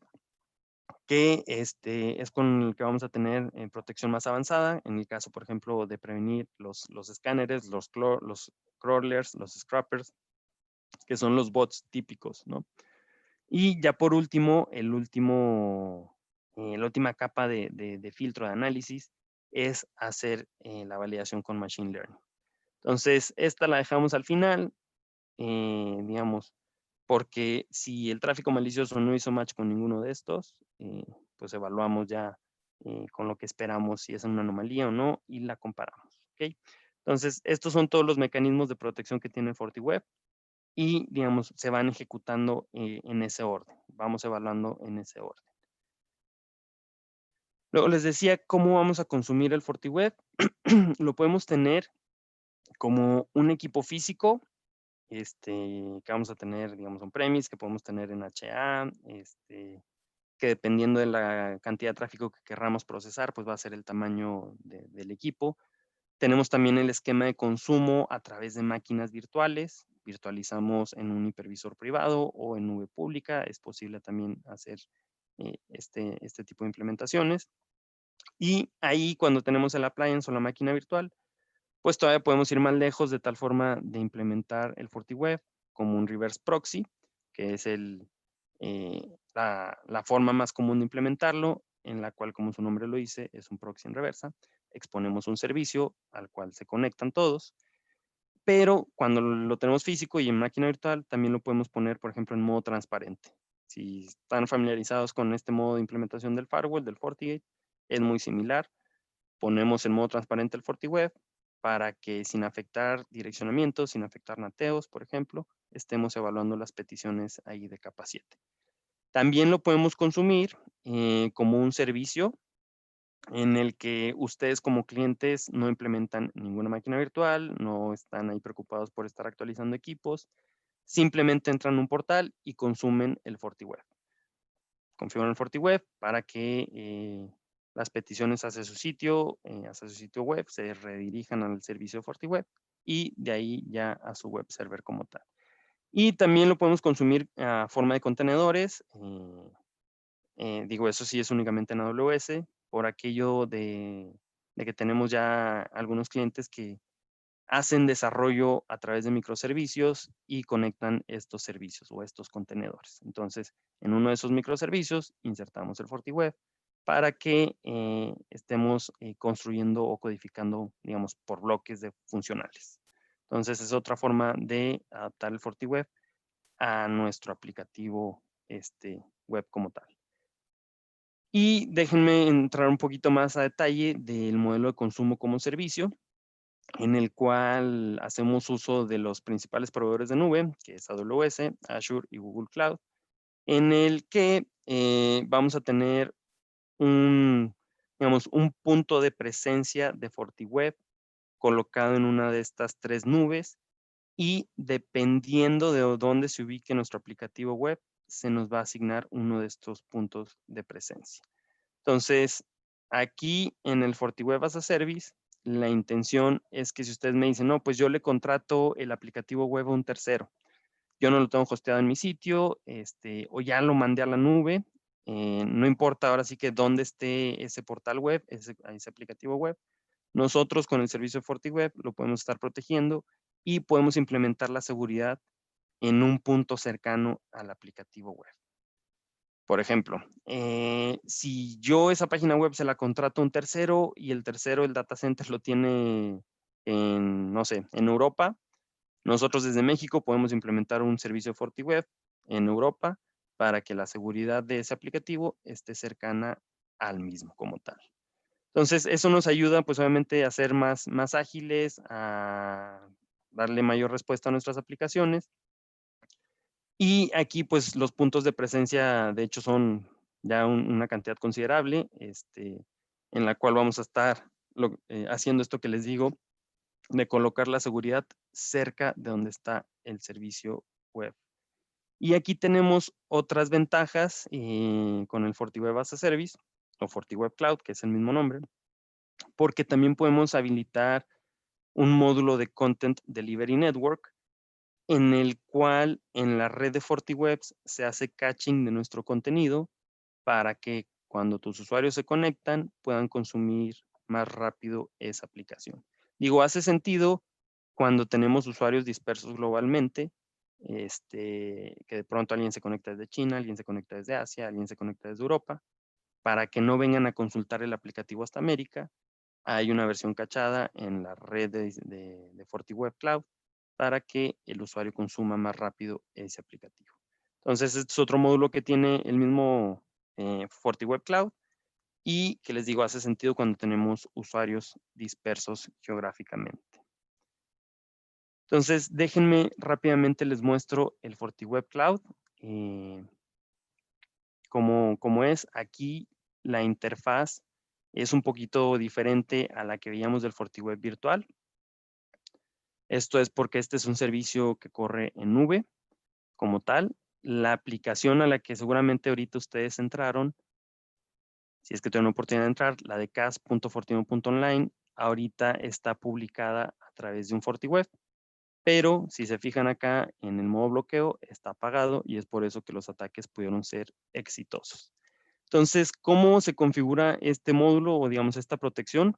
que es con el que vamos a tener protección más avanzada, en el caso, por ejemplo, de prevenir los escáneres, los crawlers, los scrappers, que son los bots típicos, ¿no? Y ya por último, la última capa de filtro de análisis es hacer la validación con Machine Learning. Entonces, esta la dejamos al final, digamos, porque si el tráfico malicioso no hizo match con ninguno de estos, pues evaluamos ya con lo que esperamos si es una anomalía o no y la comparamos. ¿Ok? Entonces, estos son todos los mecanismos de protección que tiene FortiWeb y, digamos, se van ejecutando en ese orden. Vamos evaluando en ese orden. Luego les decía cómo vamos a consumir el FortiWeb. Lo podemos tener como un equipo físico, que vamos a tener, digamos, on-premise, que podemos tener en HA, que dependiendo de la cantidad de tráfico que querramos procesar, pues va a ser el tamaño del equipo. Tenemos también el esquema de consumo a través de máquinas virtuales. Virtualizamos en un hipervisor privado o en nube pública. Es posible también hacer este tipo de implementaciones. Y ahí, cuando tenemos el appliance o la máquina virtual, pues todavía podemos ir más lejos de tal forma de implementar el FortiWeb como un reverse proxy, que es la forma más común de implementarlo, en la cual, como su nombre lo dice, es un proxy en reversa. Exponemos un servicio al cual se conectan todos, pero cuando lo tenemos físico y en máquina virtual, también lo podemos poner, por ejemplo, en modo transparente. Si están familiarizados con este modo de implementación del firewall, del FortiGate, es muy similar. Ponemos en modo transparente el FortiWeb para que, sin afectar direccionamientos, sin afectar nateos, por ejemplo, estemos evaluando las peticiones ahí de capa 7. También lo podemos consumir como un servicio en el que ustedes como clientes no implementan ninguna máquina virtual, no están ahí preocupados por estar actualizando equipos, simplemente entran a un portal y consumen el FortiWeb. Configuran el FortiWeb para que las peticiones hacia su sitio web, se redirijan al servicio FortiWeb y de ahí ya a su web server como tal. Y también lo podemos consumir a forma de contenedores. Digo, eso sí es únicamente en AWS, por aquello de que tenemos ya algunos clientes que hacen desarrollo a través de microservicios y conectan estos servicios o estos contenedores. Entonces, en uno de esos microservicios insertamos el FortiWeb para que estemos construyendo o codificando, digamos, por bloques funcionales. Entonces, es otra forma de adaptar el FortiWeb a nuestro aplicativo web como tal. Y déjenme entrar un poquito más a detalle del modelo de consumo como servicio, en el cual hacemos uso de los principales proveedores de nube, que es AWS, Azure y Google Cloud, en el que vamos a tener digamos, un punto de presencia de FortiWeb colocado en una de estas tres nubes, y dependiendo de dónde se ubique nuestro aplicativo web, se nos va a asignar uno de estos puntos de presencia. Entonces, aquí en el FortiWeb as a Service, la intención es que si ustedes me dicen, no, pues yo le contrato el aplicativo web a un tercero, yo no lo tengo hosteado en mi sitio, o ya lo mandé a la nube, no importa ahora sí que dónde esté ese portal web, ese aplicativo web, nosotros con el servicio de FortiWeb lo podemos estar protegiendo y podemos implementar la seguridad en un punto cercano al aplicativo web. Por ejemplo, si yo esa página web se la contrato a un tercero y el tercero, el data center lo tiene no sé, en Europa, nosotros desde México podemos implementar un servicio de FortiWeb en Europa para que la seguridad de ese aplicativo esté cercana al mismo como tal. Entonces, eso nos ayuda, pues, obviamente, a ser más ágiles, a darle mayor respuesta a nuestras aplicaciones. Y aquí, pues, los puntos de presencia, de hecho, son ya una cantidad considerable, en la cual vamos a estar haciendo esto que les digo, de colocar la seguridad cerca de donde está el servicio web. Y aquí tenemos otras ventajas con el FortiWeb as a Service o FortiWeb Cloud, que es el mismo nombre, porque también podemos habilitar un módulo de Content Delivery Network en el cual en la red de FortiWeb se hace caching de nuestro contenido para que cuando tus usuarios se conectan puedan consumir más rápido esa aplicación. Digo, hace sentido cuando tenemos usuarios dispersos globalmente, que de pronto alguien se conecta desde China, alguien se conecta desde Asia, alguien se conecta desde Europa, para que no vengan a consultar el aplicativo hasta América. Hay una versión cachada en la red de FortiWeb Cloud para que el usuario consuma más rápido ese aplicativo. Entonces, este es otro módulo que tiene el mismo FortiWeb Cloud y que les digo, hace sentido cuando tenemos usuarios dispersos geográficamente. Entonces, déjenme rápidamente les muestro el FortiWeb Cloud. Como es, aquí la interfaz es un poquito diferente a la que veíamos del FortiWeb virtual. Esto es porque este es un servicio que corre en nube como tal. La aplicación a la que seguramente ahorita ustedes entraron, si es que tienen la oportunidad de entrar, la de cas.fortiweb.online, ahorita está publicada a través de un FortiWeb. Pero si se fijan acá en el modo bloqueo, está apagado y es por eso que los ataques pudieron ser exitosos. Entonces, ¿cómo se configura este módulo o digamos esta protección?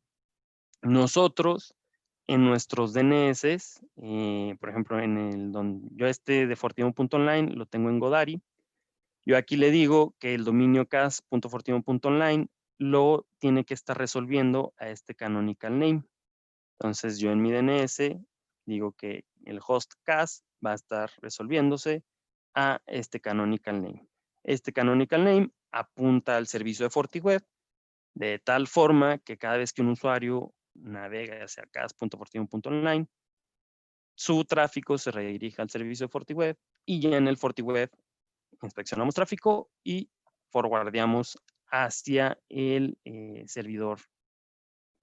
Nosotros en nuestros DNS, por ejemplo, yo de fortimo.online lo tengo en Godaddy. Yo aquí le digo que el dominio cas.fortimo.online lo tiene que estar resolviendo a este canonical name. Entonces yo en mi DNS digo que el host cas va a estar resolviéndose a este canonical name. Este canonical name apunta al servicio de FortiWeb de tal forma que cada vez que un usuario navega hacia cas.fortimo.online, su tráfico se redirige al servicio de FortiWeb y ya en el FortiWeb inspeccionamos tráfico y forwardeamos hacia el servidor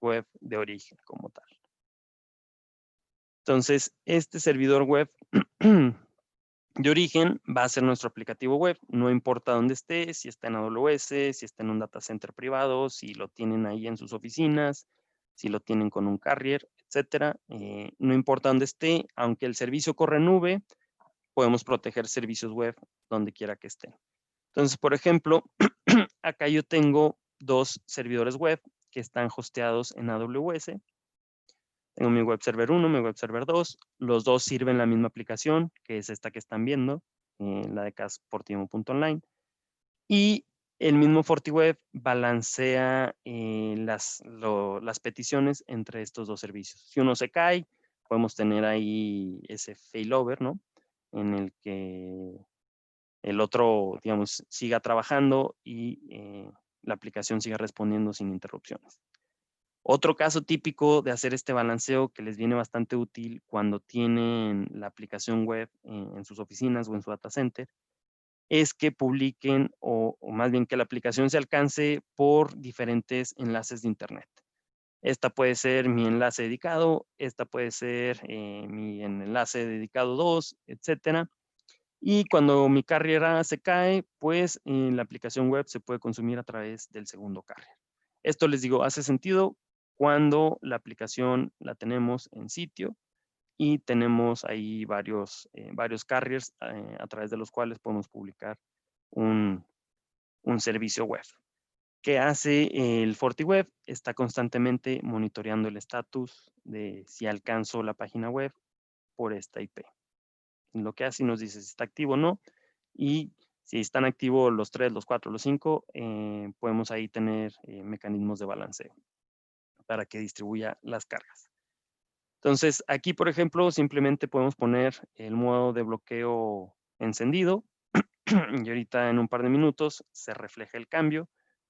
web de origen como tal. Entonces, este servidor web de origen va a ser nuestro aplicativo web, no importa dónde esté, si está en AWS, si está en un data center privado, si lo tienen ahí en sus oficinas, si lo tienen con un carrier, etcétera. No importa dónde esté, aunque el servicio corre en nube, podemos proteger servicios web donde quiera que estén. Entonces, por ejemplo, acá yo tengo 2 servidores web que están hosteados en AWS. Tengo mi web server 1, mi web server 2. Los dos sirven la misma aplicación, que es esta que están viendo, la de cas.fortimo.online. Y el mismo FortiWeb balancea las peticiones entre estos 2 servicios. Si uno se cae, podemos tener ahí ese failover, ¿no? En el que el otro, digamos, siga trabajando y la aplicación siga respondiendo sin interrupciones. Otro caso típico de hacer este balanceo que les viene bastante útil cuando tienen la aplicación web en sus oficinas o en su data center es que publiquen o más bien que la aplicación se alcance por diferentes enlaces de internet. Esta puede ser mi enlace dedicado, esta puede ser mi enlace dedicado 2, etcétera. Y cuando mi carriera se cae, pues la aplicación web se puede consumir a través del segundo carrier. Esto les digo, hace sentido cuando la aplicación la tenemos en sitio y tenemos ahí varios carriers a través de los cuales podemos publicar un servicio web. ¿Qué hace el FortiWeb? Está constantemente monitoreando el estatus de si alcanzo la página web por esta IP. Lo que hace nos dice si está activo o no. Y si están activos los 3, los 4, los 5, podemos ahí tener mecanismos de balanceo para que distribuya las cargas. Entonces, aquí, por ejemplo, simplemente podemos poner el modo de bloqueo encendido y ahorita en un par de minutos se refleja el cambio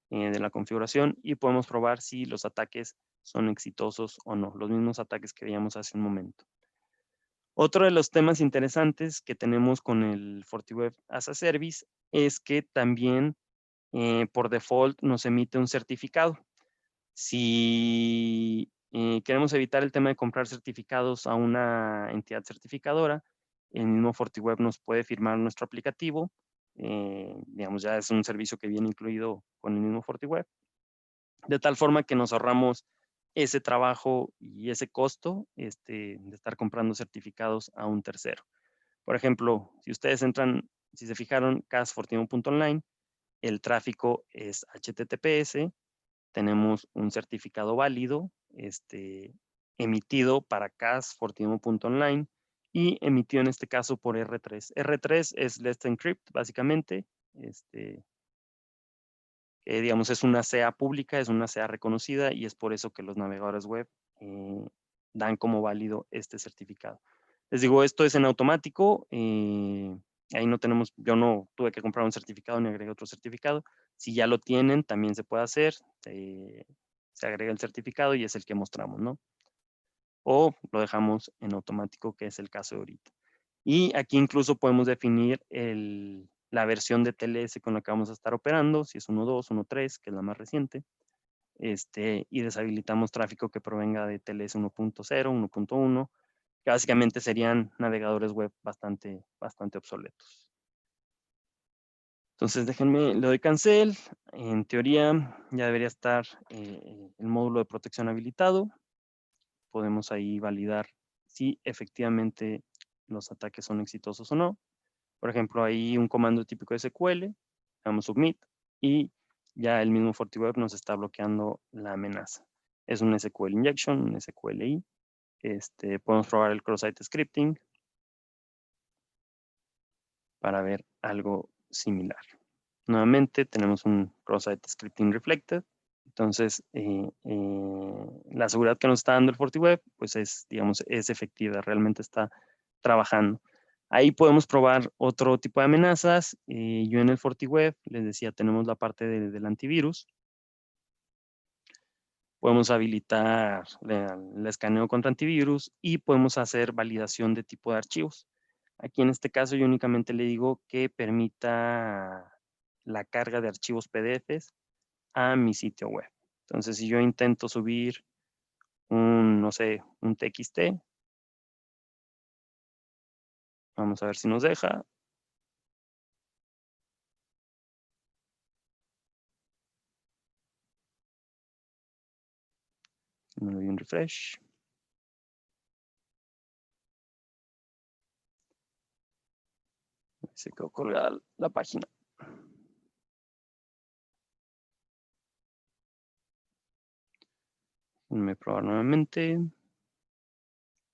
de la configuración y podemos probar si los ataques son exitosos o no, los mismos ataques que veíamos hace un momento. Otro de los temas interesantes que tenemos con el FortiWeb as a Service es que también por default nos emite un certificado. Si queremos evitar el tema de comprar certificados a una entidad certificadora, el mismo FortiWeb nos puede firmar nuestro aplicativo. Digamos, ya es un servicio que viene incluido con el mismo FortiWeb, de tal forma que nos ahorramos ese trabajo y ese costo de estar comprando certificados a un tercero. Por ejemplo, si ustedes entran, si se fijaron, casfortino.online, el tráfico es HTTPS, tenemos un certificado válido emitido para casfortino.online y emitido en este caso por R3. R3 es Let's Encrypt, básicamente. Digamos, es una CA pública, es una CA reconocida y es por eso que los navegadores web dan como válido este certificado. Les digo, esto es en automático. Ahí no tenemos, yo no tuve que comprar un certificado ni agregué otro certificado. Si ya lo tienen, también se puede hacer. Se agrega el certificado y es el que mostramos, ¿no? O lo dejamos en automático, que es el caso de ahorita. Y aquí incluso podemos definir la versión de TLS con la que vamos a estar operando, si es 1.2, 1.3, que es la más reciente, y deshabilitamos tráfico que provenga de TLS 1.0, 1.1, que básicamente serían navegadores web bastante obsoletos. Entonces déjenme, le doy cancel. En teoría ya debería estar el módulo de protección habilitado. Podemos ahí validar si efectivamente los ataques son exitosos o no. Por ejemplo, hay un comando típico de SQL, damos submit y ya el mismo FortiWeb nos está bloqueando la amenaza. Es un SQL injection, un SQLI. Podemos probar el cross-site scripting para ver algo similar. Nuevamente tenemos un cross-site scripting reflected. Entonces, la seguridad que nos está dando el FortiWeb, pues digamos, es efectiva, realmente está trabajando. Ahí podemos probar otro tipo de amenazas. Yo en el FortiWeb, les decía, tenemos la parte del antivirus. Podemos habilitar el escaneo contra antivirus y podemos hacer validación de tipo de archivos. Aquí en este caso yo únicamente le digo que permita la carga de archivos PDFs a mi sitio web. Entonces, si yo intento subir no sé, un TXT, vamos a ver si nos deja. Me doy un refresh. Se quedó colgada la página. Déjenme probar nuevamente.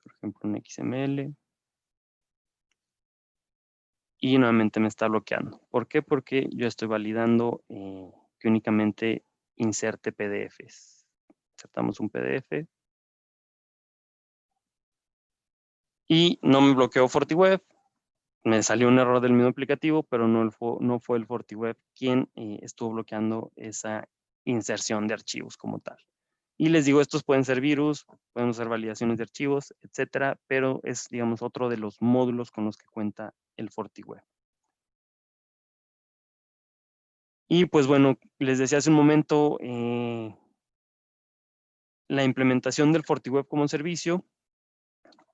Por ejemplo, un XML. Y nuevamente me está bloqueando. ¿Por qué? Porque yo estoy validando que únicamente inserte PDFs. Insertamos un PDF. Y no me bloqueó FortiWeb. Me salió un error del mismo aplicativo, pero no fue el FortiWeb quien estuvo bloqueando esa inserción de archivos como tal. Y les digo, estos pueden ser virus, pueden ser validaciones de archivos, etcétera, pero es, digamos, otro de los módulos con los que cuenta el FortiWeb. Y pues bueno, les decía hace un momento, la implementación del FortiWeb como servicio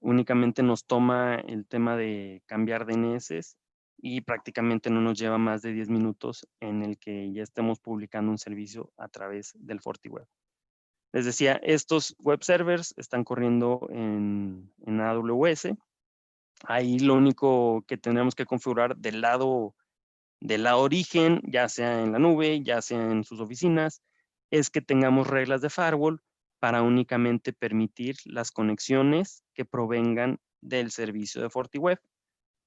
únicamente nos toma el tema de cambiar DNS y prácticamente no nos lleva más de 10 minutos en el que ya estemos publicando un servicio a través del FortiWeb. Les decía, estos web servers están corriendo en AWS. Ahí lo único que tenemos que configurar del lado origen, ya sea en la nube, ya sea en sus oficinas, es que tengamos reglas de firewall para únicamente permitir las conexiones que provengan del servicio de FortiWeb,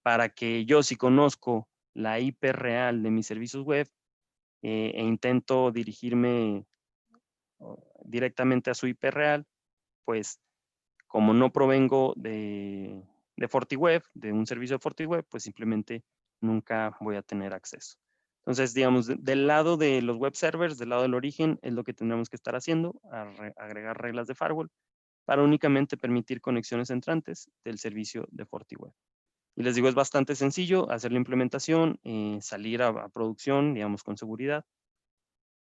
para que yo, si conozco la IP real de mis servicios web e intento dirigirme directamente a su IP real, pues como no provengo de FortiWeb, de un servicio de FortiWeb, pues simplemente nunca voy a tener acceso. Entonces, digamos, del lado de los web servers, del lado del origen, es lo que tendremos que estar haciendo, agregar reglas de firewall para únicamente permitir conexiones entrantes del servicio de FortiWeb. Y les digo, es bastante sencillo hacer la implementación, salir a producción, digamos, con seguridad,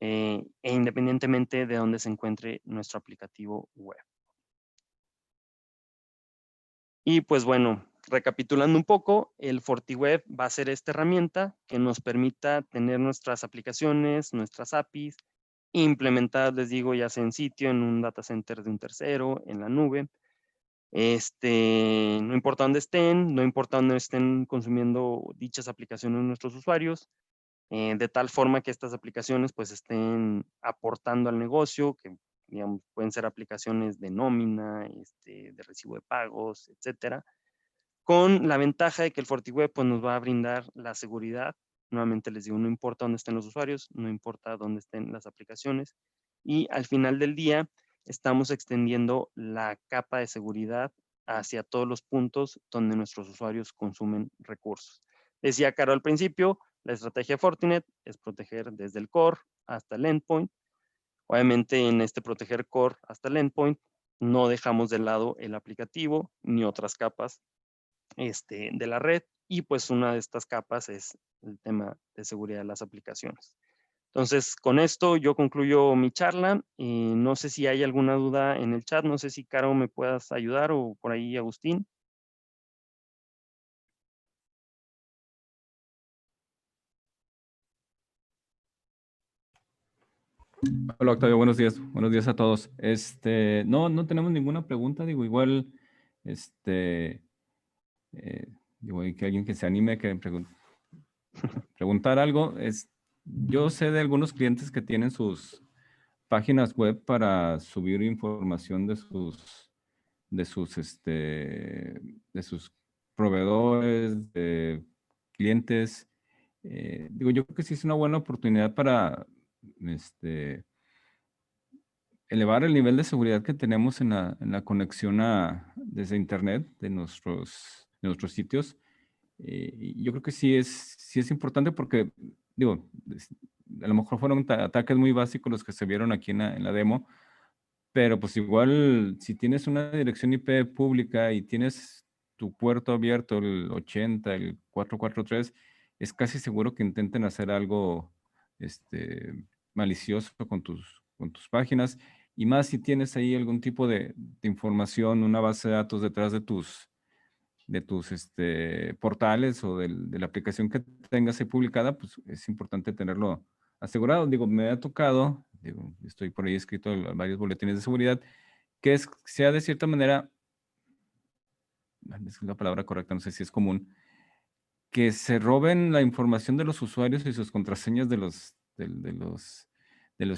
e independientemente de dónde se encuentre nuestro aplicativo web. Y pues bueno, recapitulando un poco, el FortiWeb va a ser esta herramienta que nos permita tener nuestras aplicaciones, nuestras APIs, implementadas, les digo, ya sea en sitio, en un data center de un tercero, en la nube. No importa dónde estén, no importa dónde estén consumiendo dichas aplicaciones nuestros usuarios, de tal forma que estas aplicaciones pues estén aportando al negocio, que digamos, pueden ser aplicaciones de nómina, de recibo de pagos, etcétera, con la ventaja de que el FortiWeb pues, nos va a brindar la seguridad. Nuevamente les digo, no importa dónde estén los usuarios, no importa dónde estén las aplicaciones, y al final del día estamos extendiendo la capa de seguridad hacia todos los puntos donde nuestros usuarios consumen recursos. Decía Caro al principio, la estrategia de Fortinet es proteger desde el core hasta el endpoint. Obviamente en este proteger core hasta el endpoint no dejamos de lado el aplicativo ni otras capas de la red, y pues una de estas capas es el tema de seguridad de las aplicaciones. Entonces, con esto yo concluyo mi charla. No sé si hay alguna duda en el chat, no sé si Caro me puedas ayudar o por ahí Agustín. Hola Octavio, buenos días. Buenos días a todos. No tenemos ninguna pregunta, digo, igual, digo, hay que alguien que se anime a que preguntar algo. Yo sé de algunos clientes que tienen sus páginas web para subir información de sus proveedores, de clientes. Digo, yo creo que sí es una buena oportunidad para, elevar el nivel de seguridad que tenemos en la conexión desde Internet de nuestros sitios. Y yo creo que sí es importante porque, digo, a lo mejor fueron ataques muy básicos los que se vieron aquí en la demo, pero pues igual si tienes una dirección IP pública y tienes tu puerto abierto, el 80, el 443, es casi seguro que intenten hacer algo malicioso con tus páginas. Y más si tienes ahí algún tipo de información, una base de datos detrás de tus portales o de la aplicación que tengas ahí publicada, pues es importante tenerlo asegurado. Digo, me ha tocado, digo, estoy por ahí escrito en varios boletines de seguridad, que sea de cierta manera, es la palabra correcta, no sé si es común, que se roben la información de los usuarios y sus contraseñas de los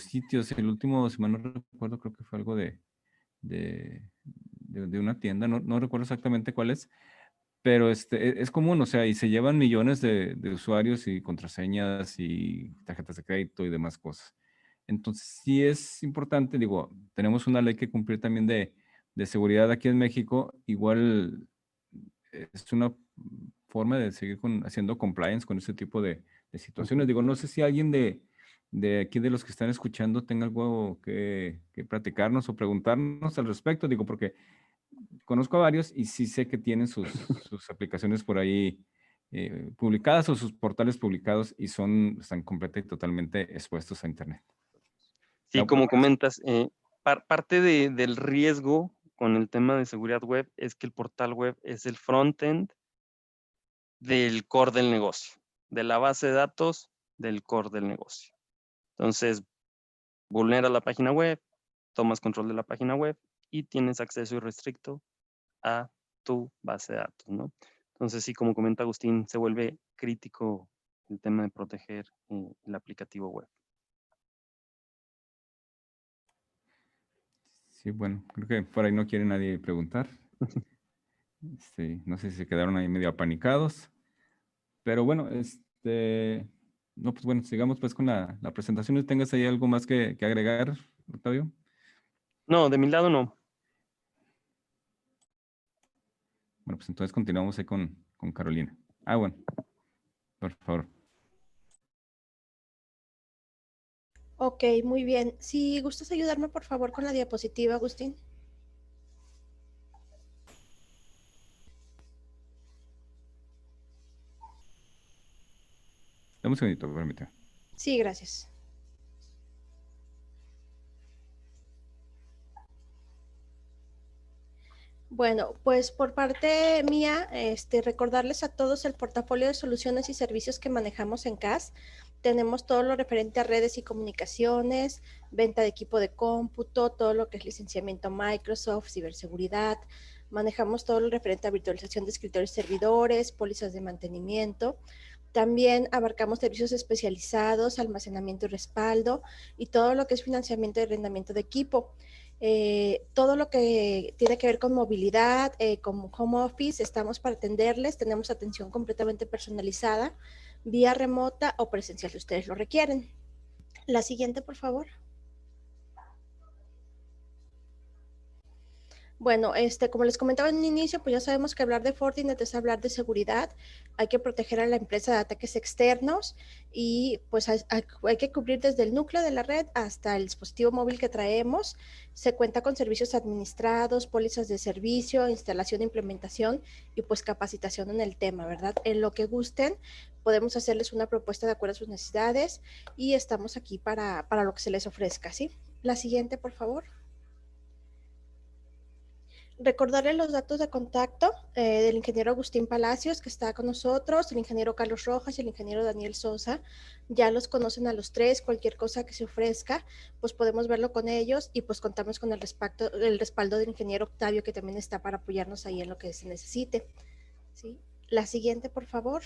sitios. El último, si mal no recuerdo, creo que fue algo de una tienda, no recuerdo exactamente cuál es, pero es común, o sea, y se llevan millones de usuarios y contraseñas y tarjetas de crédito y demás cosas. Entonces, sí es importante, digo, tenemos una ley que cumplir también de seguridad aquí en México. Igual es una forma de seguir haciendo compliance con ese tipo de situaciones. Digo, no sé si alguien de aquí de los que están escuchando tenga algo que platicarnos o preguntarnos al respecto. Digo, porque conozco a varios y sí sé que tienen sus aplicaciones por ahí publicadas o sus portales publicados y están completamente y totalmente expuestos a Internet. Sí, como comentas, parte del riesgo con el tema de seguridad web es que el portal web es el frontend del core del negocio, de la base de datos del core del negocio. Entonces, vulneras la página web, tomas control de la página web y tienes acceso irrestricto a tu base de datos, ¿no? Entonces, sí, como comenta Agustín, se vuelve crítico el tema de proteger el aplicativo web. Sí, bueno, creo que por ahí no quiere nadie preguntar. No sé si se quedaron ahí medio apanicados, pero bueno, no, pues bueno, sigamos pues con la presentación. ¿Tengas ahí algo más que agregar, Octavio? No, de mi lado no. Bueno, pues entonces continuamos ahí con Carolina. Bueno. por favor. Ok, muy bien. Si gustas ayudarme, por favor, con la diapositiva, Agustín. Dame un segundito, permítame. Sí, gracias. Bueno, pues por parte mía, recordarles a todos el portafolio de soluciones y servicios que manejamos en CAS. Tenemos todo lo referente a redes y comunicaciones, venta de equipo de cómputo, todo lo que es licenciamiento Microsoft, ciberseguridad. Manejamos todo lo referente a virtualización de escritorios y servidores, pólizas de mantenimiento. También abarcamos servicios especializados, almacenamiento y respaldo, y todo lo que es financiamiento y arrendamiento de equipo. Todo lo que tiene que ver con movilidad, como home office, estamos para atenderles. Tenemos atención completamente personalizada, vía remota o presencial si ustedes lo requieren. La siguiente, por favor. Bueno, como les comentaba en un inicio, pues ya sabemos que hablar de Fortinet es hablar de seguridad. Hay que proteger a la empresa de ataques externos y pues hay que cubrir desde el núcleo de la red hasta el dispositivo móvil que traemos. Se cuenta con servicios administrados, pólizas de servicio, instalación e implementación y pues capacitación en el tema, ¿verdad? En lo que gusten, podemos hacerles una propuesta de acuerdo a sus necesidades y estamos aquí para lo que se les ofrezca, ¿sí? La siguiente, por favor. Recordarle los datos de contacto del ingeniero Agustín Palacios, que está con nosotros, el ingeniero Carlos Rojas y el ingeniero Daniel Sosa. Ya los conocen a los tres, cualquier cosa que se ofrezca, pues podemos verlo con ellos y pues contamos con el respaldo del ingeniero Octavio, que también está para apoyarnos ahí en lo que se necesite. ¿Sí? La siguiente, por favor.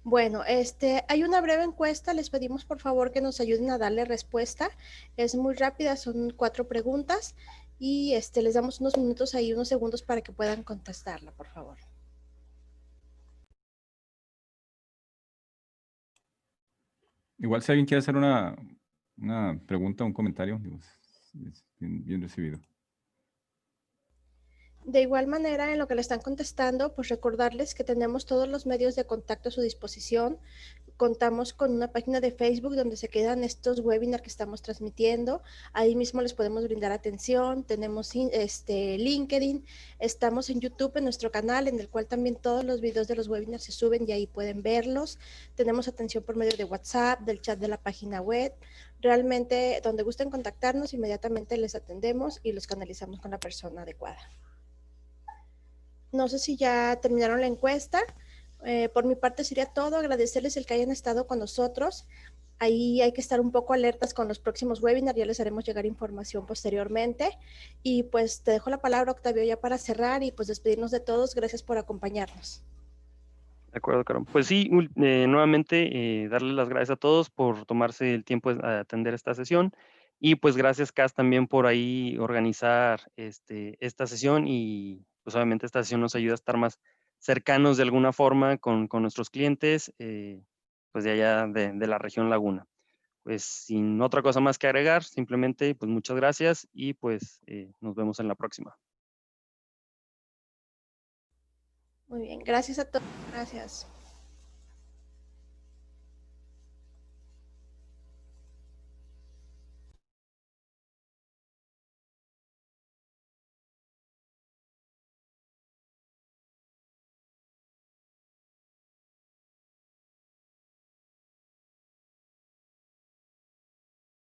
Bueno, hay una breve encuesta, les pedimos por favor que nos ayuden a darle respuesta. Es muy rápida, son 4 preguntas y les damos unos minutos ahí, unos segundos para que puedan contestarla, por favor. Igual si alguien quiere hacer una pregunta, un comentario, digo, es bien recibido. De igual manera, en lo que le están contestando, pues recordarles que tenemos todos los medios de contacto a su disposición. Contamos con una página de Facebook donde se quedan estos webinars que estamos transmitiendo. Ahí mismo les podemos brindar atención. Tenemos LinkedIn. Estamos en YouTube, en nuestro canal, en el cual también todos los videos de los webinars se suben y ahí pueden verlos. Tenemos atención por medio de WhatsApp, del chat de la página web. Realmente, donde gusten contactarnos, inmediatamente les atendemos y los canalizamos con la persona adecuada. No sé si ya terminaron la encuesta. Por mi parte sería todo. Agradecerles el que hayan estado con nosotros. Ahí hay que estar un poco alertas con los próximos webinars. Ya les haremos llegar información posteriormente. Y pues te dejo la palabra, Octavio, ya para cerrar y pues despedirnos de todos. Gracias por acompañarnos. De acuerdo, Caro. Pues sí, nuevamente darle las gracias a todos por tomarse el tiempo de atender esta sesión y pues gracias, Cas, también por ahí organizar esta sesión y pues obviamente esta sesión nos ayuda a estar más cercanos de alguna forma con nuestros clientes pues de allá de la región Laguna. Pues sin otra cosa más que agregar, simplemente pues muchas gracias y pues nos vemos en la próxima. Muy bien, gracias a todos. Gracias.